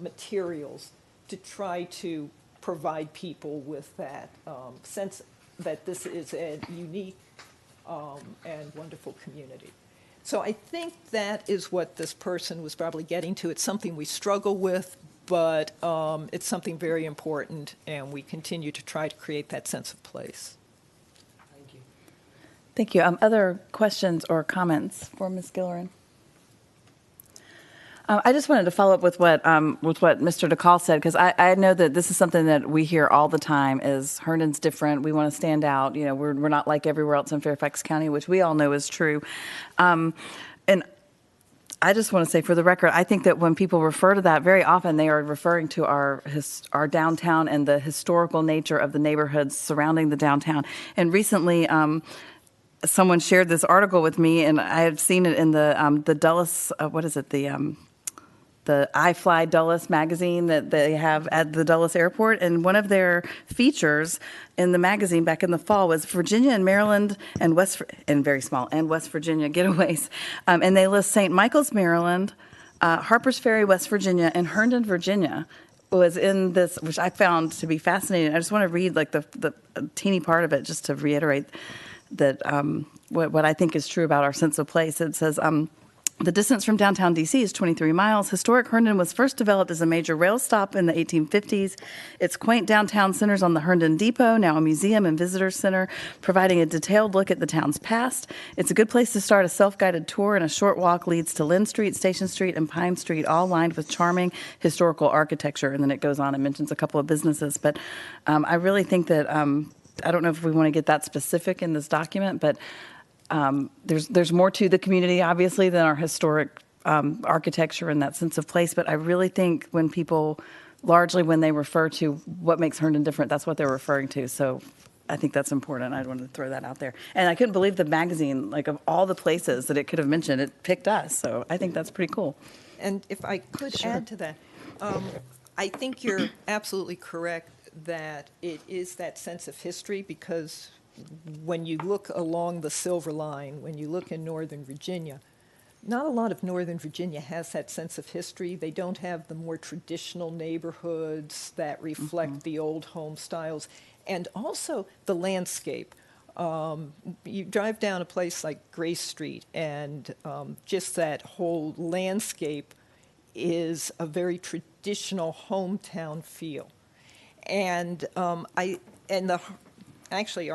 materials to try to provide people with that sense that this is a unique and wonderful community. So I think that is what this person was probably getting to. It's something we struggle with, but it's something very important, and we continue to try to create that sense of place. Thank you. Other questions or comments for Ms. Gillerin? I just wanted to follow up with what Mr. DeCall said, because I know that this is something that we hear all the time is Herndon's different. We want to stand out. We're not like everywhere else in Fairfax County, which we all know is true. And I just want to say, for the record, I think that when people refer to that, very often they are referring to our downtown and the historical nature of the neighborhoods surrounding the downtown. And recently, someone shared this article with me, and I had seen it in the Dulles, the I Fly Dulles magazine that they have at the Dulles airport. And one of their features in the magazine back in the fall was Virginia and Maryland and West Virginia getaways. And they list St. Michael's, Maryland, Harpers Ferry, West Virginia, and Herndon, Virginia was in this, which I found to be fascinating. I just want to read the teeny part of it just to reiterate that what I think is true about our sense of place. It says, the distance from downtown D.C. is 23 miles. Historic Herndon was first developed as a major rail stop in the 1850s. Its quaint downtown centers on the Herndon Depot, now a museum and visitor center, providing a detailed look at the town's past. It's a good place to start a self-guided tour, and a short walk leads to Lynn Street, Station Street, and Pine Street, all lined with charming historical architecture. And then it goes on and mentions a couple of businesses. But I really think that, I don't know if we want to get that specific in this document, but there's more to the community, obviously, than our historic architecture and that sense of place. But I really think when people largely when they refer to what makes Herndon different, that's what they're referring to. So I think that's important. I wanted to throw that out there. And I couldn't believe the magazine, like of all the places that it could have mentioned, it picked us. So I think that's pretty cool. And if I could add to that, I think you're absolutely correct that it is that sense of history, because when you look along the Silver Line, when you look in Northern Virginia, not a lot of Northern Virginia has that sense of history. They don't have the more traditional neighborhoods that reflect the old home styles, and also the landscape. You drive down a place like Grace Street, and just that whole landscape is a very traditional hometown feel. And actually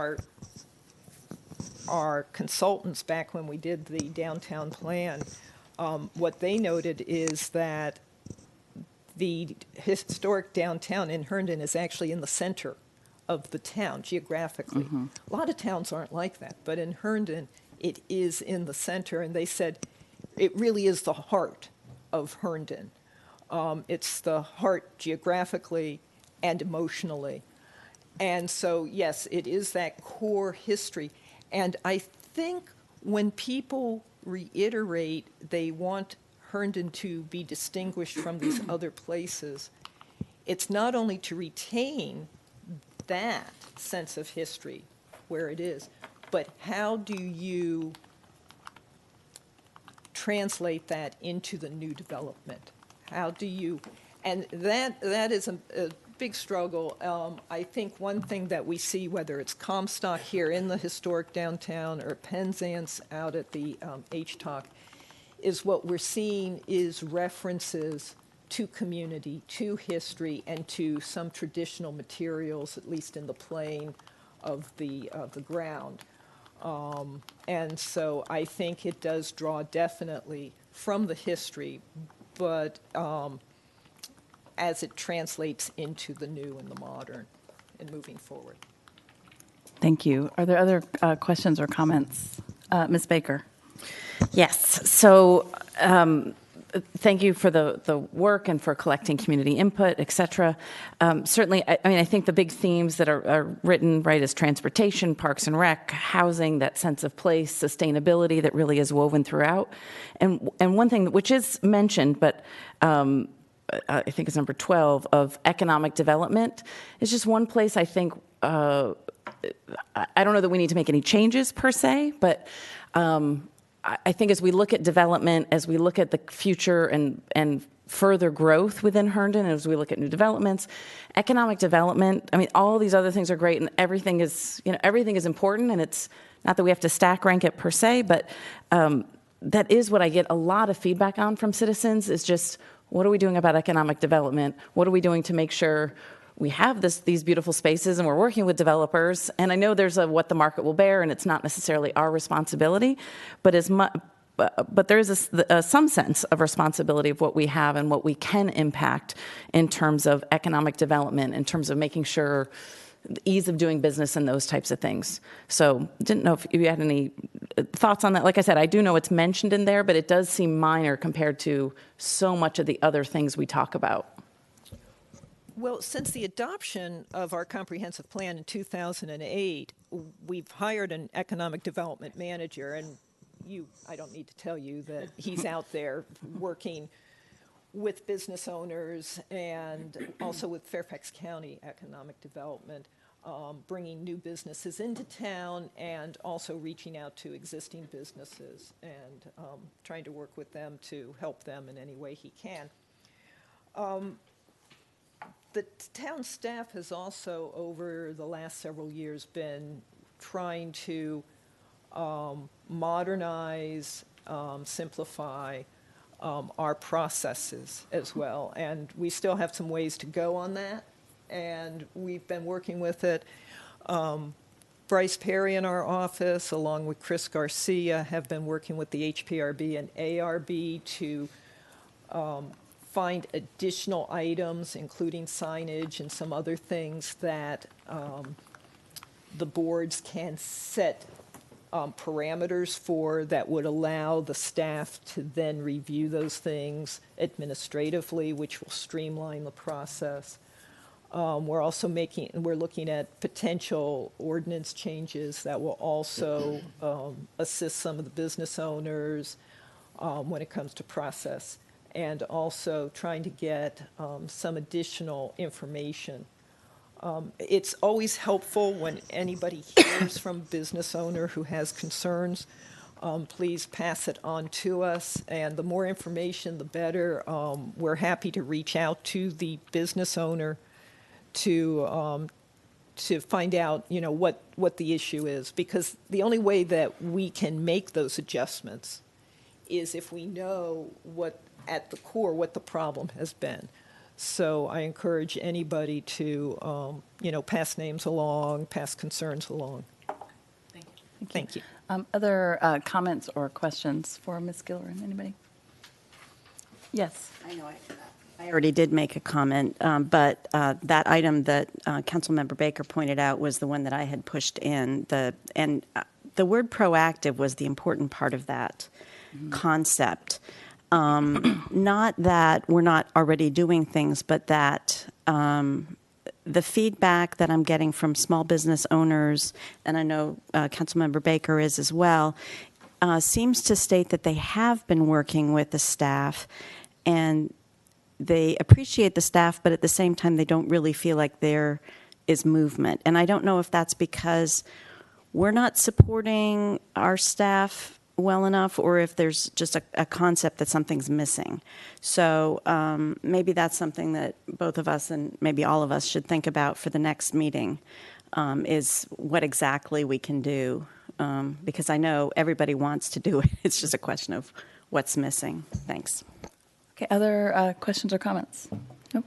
our consultants back when we did the downtown plan, what they noted is that the historic downtown in Herndon is actually in the center of the town geographically. A lot of towns aren't like that, but in Herndon, it is in the center, and they said it really is the heart of Herndon. It's the heart geographically and emotionally. And so, yes, it is that core history. And I think when people reiterate they want Herndon to be distinguished from these other places, it's not only to retain that sense of history where it is, but how do you translate that into the new development? How do you, and that is a big struggle. I think one thing that we see, whether it's Comstock here in the historic downtown or Penzance out at the HTOC, is what we're seeing is references to community, to history, and to some traditional materials, at least in the plane of the ground. And so I think it does draw definitely from the history, but as it translates into the new and the modern and moving forward. Thank you. Are there other questions or comments? Ms. Baker. Yes. So thank you for the work and for collecting community input, et cetera. Certainly, I think the big themes that are written, right, is transportation, parks and rec, housing, that sense of place, sustainability that really is woven throughout. And one thing which is mentioned, but I think it's number 12, of economic development, is just one place I think, I don't know that we need to make any changes per se, but I think as we look at development, as we look at the future and further growth within Herndon, as we look at new developments, economic development, I mean, all these other things are great, and everything is important, and it's not that we have to stack rank it per se, but that is what I get a lot of feedback on from citizens, is just, what are we doing about economic development? What are we doing to make sure we have these beautiful spaces and we're working with developers? And I know there's what the market will bear, and it's not necessarily our responsibility, but but there is some sense of responsibility of what we have and what we can impact in terms of economic development, in terms of making sure the ease of doing business and those types of things. So didn't know if you had any thoughts on that. Like I said, I do know it's mentioned in there, but it does seem minor compared to so much of the other things we talk about. Well, since the adoption of our comprehensive plan in 2008, we've hired an economic development manager, and I don't need to tell you that he's out there working with business owners and also with Fairfax County Economic Development, bringing new businesses into town and also reaching out to existing businesses and trying to work with them to help them in any way he can. The town staff has also, over the last several years, been trying to modernize, simplify our processes as well. And we still have some ways to go on that, and we've been working with it. Bryce Perry in our office, along with Chris Garcia, have been working with the HPRB and ARB to find additional items, including signage and some other things that the boards can set parameters for that would allow the staff to then review those things administratively, which will streamline the process. We're also looking at potential ordinance changes that will also assist some of the business owners when it comes to process, and also trying to get some additional information. It's always helpful when anybody hears from a business owner who has concerns. Please pass it on to us, and the more information, the better. We're happy to reach out to the business owner to find out, what the issue is, because the only way that we can make those adjustments is if we know at the core what the problem has been. So I encourage anybody to, pass names along, pass concerns along. Thank you. Other comments or questions for Ms. Gilliland? Anybody? Yes. I know I already did make a comment, but that item that Councilmember Baker pointed out was the one that I had pushed in. The word proactive was the important part of that concept. Not that we're not already doing things, but that the feedback that I'm getting from small business owners, and I know Councilmember Baker is as well, seems to state that they have been working with the staff and they appreciate the staff, but at the same time, they don't really feel like there is movement. And I don't know if that's because we're not supporting our staff well enough, or if there's just a concept that something's missing. So maybe that's something that both of us and maybe all of us should think about for the next meeting, is what exactly we can do. Because I know everybody wants to do it. It's just a question of what's missing. Thanks. Okay, other questions or comments? Nope.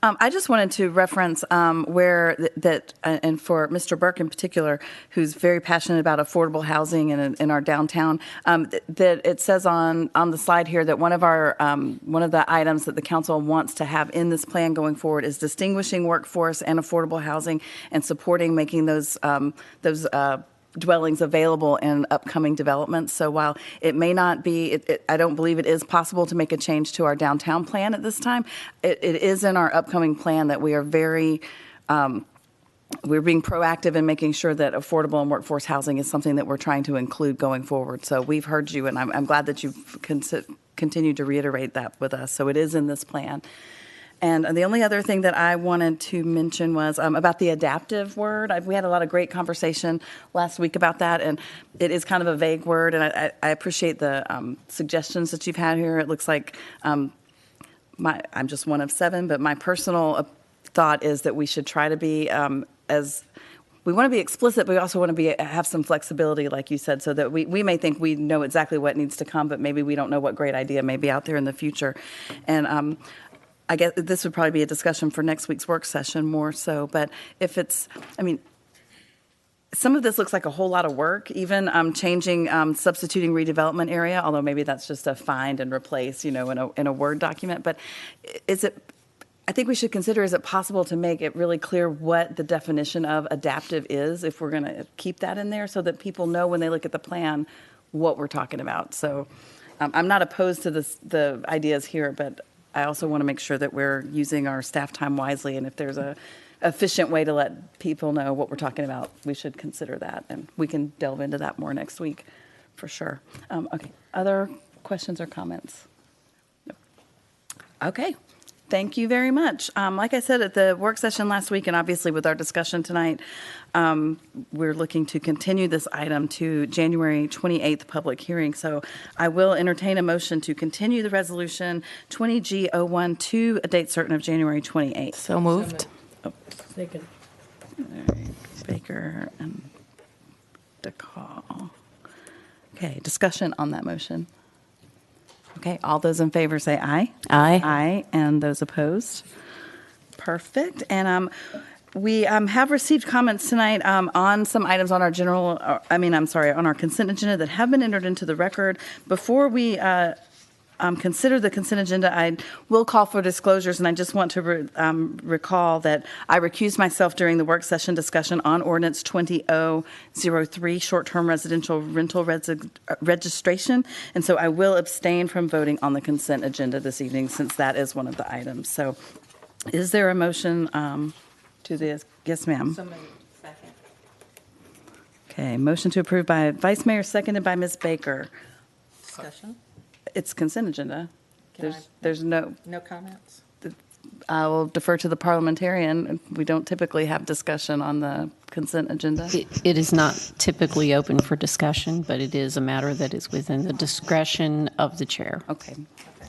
I just wanted to reference where that, and for Mr. Burke in particular, who's very passionate about affordable housing in our downtown, that it says on the slide here that one of the items that the council wants to have in this plan going forward is distinguishing workforce and affordable housing and supporting making those dwellings available in upcoming developments. So while it may not be, I don't believe it is possible to make a change to our downtown plan at this time. It is in our upcoming plan that we are we're being proactive in making sure that affordable and workforce housing is something that we're trying to include going forward. So we've heard you, and I'm glad that you've continued to reiterate that with us. So it is in this plan. And the only other thing that I wanted to mention was about the adaptive word. We had a lot of great conversation last week about that, and it is kind of a vague word, and I appreciate the suggestions that you've had here. It looks like I'm just one of 7, but my personal thought is that we should try to be we want to be explicit, but we also want to have some flexibility, like you said, so that we may think we know exactly what needs to come, but maybe we don't know what great idea may be out there in the future. And I guess this would probably be a discussion for next week's work session more so, but if some of this looks like a whole lot of work, even changing, substituting redevelopment area, although maybe that's just a find and replace, in a Word document. But I think we should consider, is it possible to make it really clear what the definition of adaptive is, if we're going to keep that in there, so that people know when they look at the plan what we're talking about. So I'm not opposed to the ideas here, but I also want to make sure that we're using our staff time wisely, and if there's a efficient way to let people know what we're talking about, we should consider that, and we can delve into that more next week for sure. Okay, other questions or comments? No. Okay. Thank you very much. Like I said at the work session last week, and obviously with our discussion tonight, we're looking to continue this item to January 28th public hearing. So I will entertain a motion to continue the resolution 20G01 to a date certain of January 28th. So moved. Oh. Second. All right. Baker and DeCall. Okay, discussion on that motion. Okay, all those in favor say aye. Aye. Aye, and those opposed? Perfect. And we have received comments tonight on some items on our on our consent agenda that have been entered into the record. Before we consider the consent agenda, I will call for disclosures, and I just want to recall that I recused myself during the work session discussion on ordinance 20003, short-term residential rental registration, and so I will abstain from voting on the consent agenda this evening since that is one of the items. So is there a motion to this? Yes, ma'am. So moved. Second. Okay, motion to approve by Vice Mayor, seconded by Ms. Baker. Discussion? It's consent agenda. Can There's no, No comments? I will defer to the parliamentarian. We don't typically have discussion on the consent agenda. It is not typically open for discussion, but it is a matter that is within the discretion of the chair. Okay.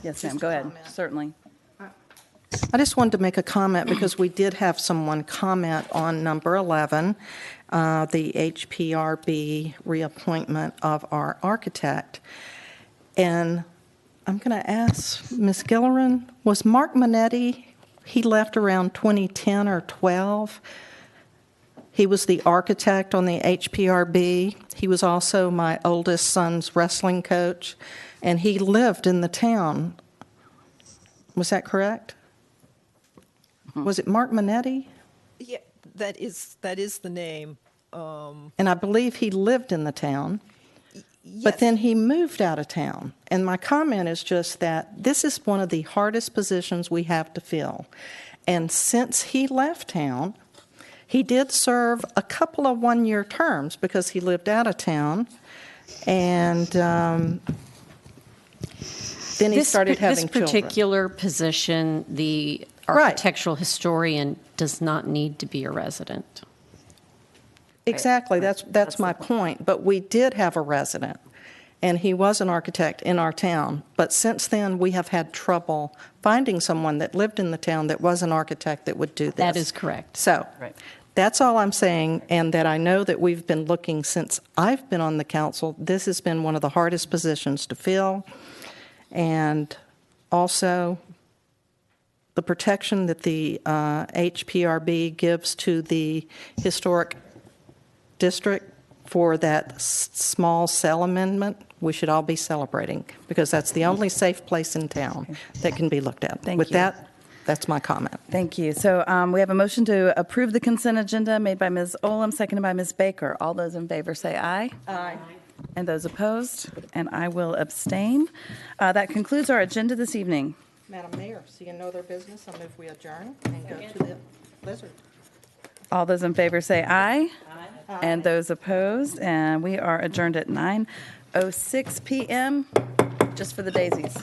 Yes, ma'am, go ahead, certainly. I just wanted to make a comment because we did have someone comment on number 11, the HPRB reappointment of our architect. And I'm going to ask Ms. Gillerin, was Mark Minetti, he left around 2010 or 12? He was the architect on the HPRB. He was also my oldest son's wrestling coach, and he lived in the town. Was that correct? Was it Mark Minetti? Yeah, that is the name. And I believe he lived in the town. But then he moved out of town. And my comment is just that this is one of the hardest positions we have to fill. And since he left town, he did serve a couple of one-year terms because he lived out of town. And then he started having children. This particular position, the architectural historian does not need to be a resident. Exactly, that's my point. But we did have a resident, and he was an architect in our town. But since then, we have had trouble finding someone that lived in the town that was an architect that would do this. That is correct. So that's all I'm saying, and that I know that we've been looking since I've been on the council. This has been one of the hardest positions to fill, and also the protection that the HPRB gives to the historic district for that small cell amendment, we should all be celebrating because that's the only safe place in town that can be looked at. With that, that's my comment. Thank you. So we have a motion to approve the consent agenda made by Ms. Olam, seconded by Ms. Baker. All those in favor say aye. Aye. And those opposed? And I will abstain. That concludes our agenda this evening. Madam Mayor, seeing no other business, I move we adjourn and go to the Blizzard. All those in favor say aye. Aye. And those opposed? And we are adjourned at 9:06 p.m. just for the daisies.